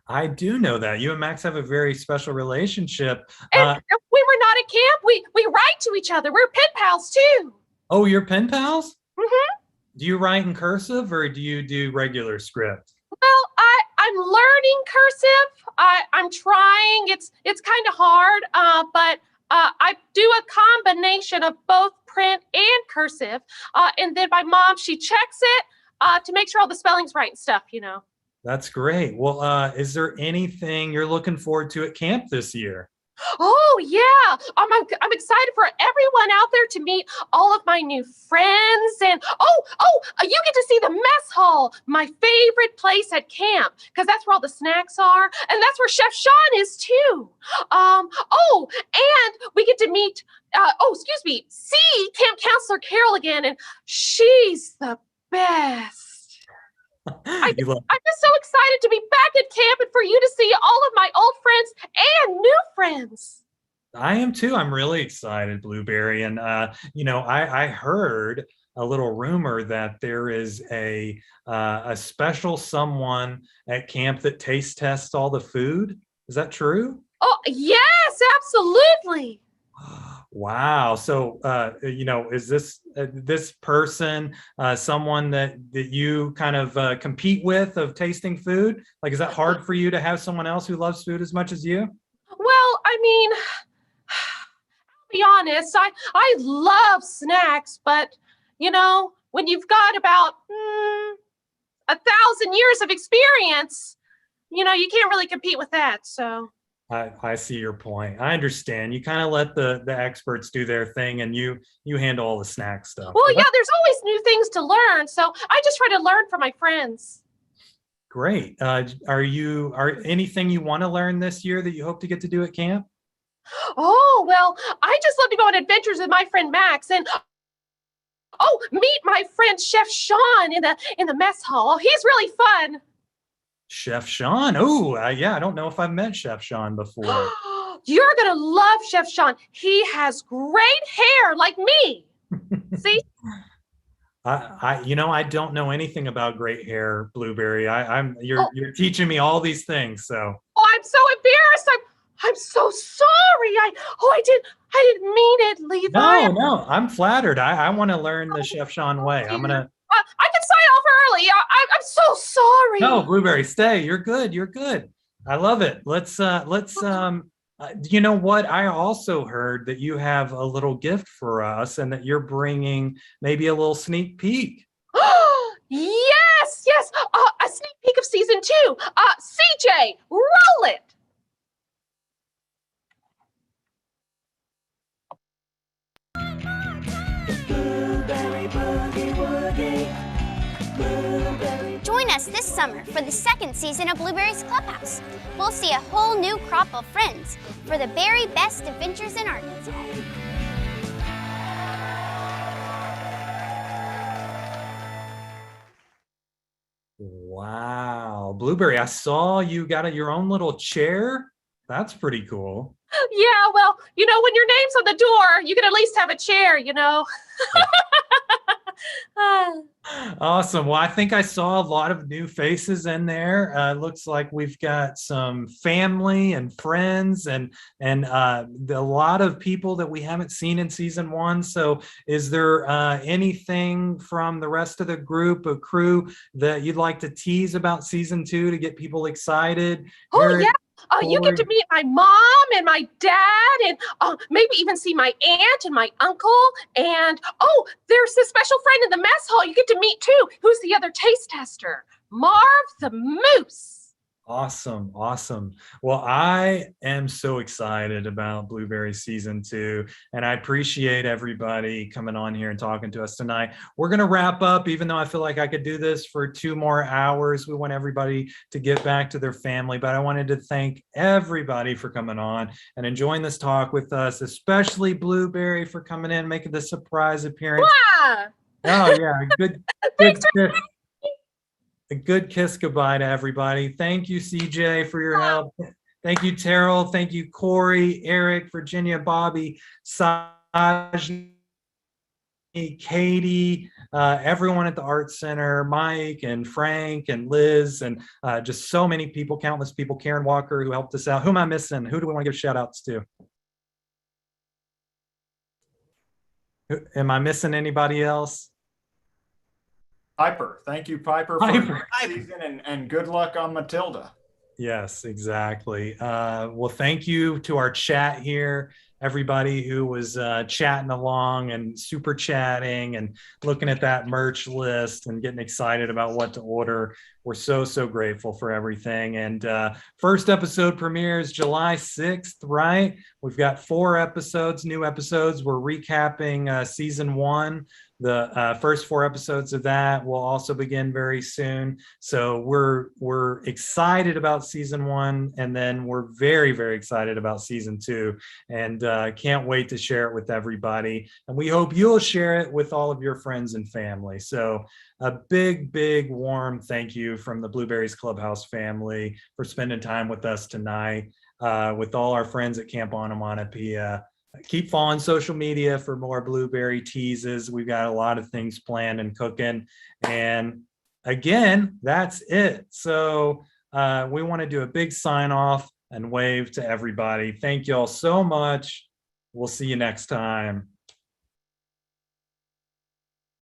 I do know that. You and Max have a very special relationship. And we were not at camp. We write to each other. We're pen pals too. Oh, you're pen pals? Mm-hmm. Do you write in cursive or do you do regular script? Well, I'm learning cursive. I'm trying. It's kind of hard, but I do a combination of both print and cursive. And then my mom, she checks it to make sure all the spelling's right and stuff, you know. That's great. Well, is there anything you're looking forward to at camp this year? Oh, yeah. I'm excited for everyone out there to meet all of my new friends. And you get to see the mess hall, my favorite place at camp, because that's where all the snacks are. And that's where Chef Sean is too. And we get to meet, see Camp Counselor Carol again. And she's the best. I'm just so excited to be back at camp and for you to see all of my old friends and new friends. I am too. I'm really excited, Blueberry. And, I heard a little rumor that there is a special someone at camp that taste tests all the food. Is that true? Oh, yes, absolutely. Wow. So, is this person someone that you kind of compete with of tasting food? Like, is that hard for you to have someone else who loves food as much as you? Well, I mean, I'll be honest, I love snacks, but, when you've got about 1,000 years of experience, you can't really compete with that, so. I see your point. I understand. You kind of let the experts do their thing and you handle all the snack stuff. Well, yeah, there's always new things to learn. So I just try to learn from my friends. Great. Are anything you want to learn this year that you hope to get to do at camp? Oh, well, I just love to go on adventures with my friend Max and meet my friend Chef Sean in the mess hall. He's really fun. Chef Sean. Oh, yeah. I don't know if I've met Chef Sean before. You're going to love Chef Sean. He has great hair like me. See? I don't know anything about great hair, Blueberry. You're teaching me all these things. So. Oh, I'm so embarrassed. I'm so sorry. I didn't mean it, Levi. No, I'm flattered. I want to learn the Chef Sean way. I'm gonna. I can sign off early. I'm so sorry. No, Blueberry, stay. You're good. You're good. I love it. Let's you know what? I also heard that you have a little gift for us and that you're bringing maybe a little sneak peek. Yes. A sneak peek of season 2. CJ, roll it. Join us this summer for the 2nd season of Blueberry's Clubhouse. We'll see a whole new crop of friends for the very best adventures in Arkansas. Wow, Blueberry, I saw you got your own little chair. That's pretty cool. Yeah, well, when your name's on the door, you can at least have a chair, Awesome. Well, I think I saw a lot of new faces in there. Looks like we've got some family and friends and a lot of people that we haven't seen in season 1. So is there anything from the rest of the group or crew that you'd like to tease about season 2 to get people excited? Yeah. You get to meet my mom and my dad and maybe even see my aunt and my uncle. And there's this special friend in the mess hall you get to meet too. Who's the other taste tester? Marv the Moose. Awesome. Well, I am so excited about Blueberry season 2, and I appreciate everybody coming on here and talking to us tonight. We're going to wrap up, even though I feel like I could do this for 2 more hours. We want everybody to get back to their family, but I wanted to thank everybody for coming on and enjoying this talk with us, especially Blueberry for coming in, making this surprise appearance. Yeah. Oh yeah, good kiss, a good kiss goodbye to everybody. Thank you, CJ, for your help. Thank you, Terrell. Thank you, Corey, Eric, Virginia, Bobby, Sajni, Katie, everyone at the Art Center, Mike and Frank and Liz, and just so many people, countless people. Karen Walker, who helped us out. Who am I missing? Who do we want to give shout outs to? Am I missing anybody else? Piper. Thank you, Piper, for Piper. the season, and good luck on Matilda. Yes, exactly. Well, thank you to our chat here, everybody who was chatting along and super chatting and looking at that merch list and getting excited about what to order. We're so, so grateful for everything. And first episode premieres July 6th, right? We've got 4 episodes, new episodes. We're recapping season 1. The first 4 episodes of that will also begin very soon. So we're excited about season 1, and then we're very, very excited about season 2, and can't wait to share it with everybody. And we hope you'll share it with all of your friends and family. So a big, big, warm thank you from the Blueberries Clubhouse family for spending time with us tonight, with all our friends at Camp Onomatopoeia. Keep following social media for more Blueberry teases. We've got a lot of things planned and cooking. And again, that's it. So we want to do a big sign off and wave to everybody. Thank you all so much. We'll see you next time.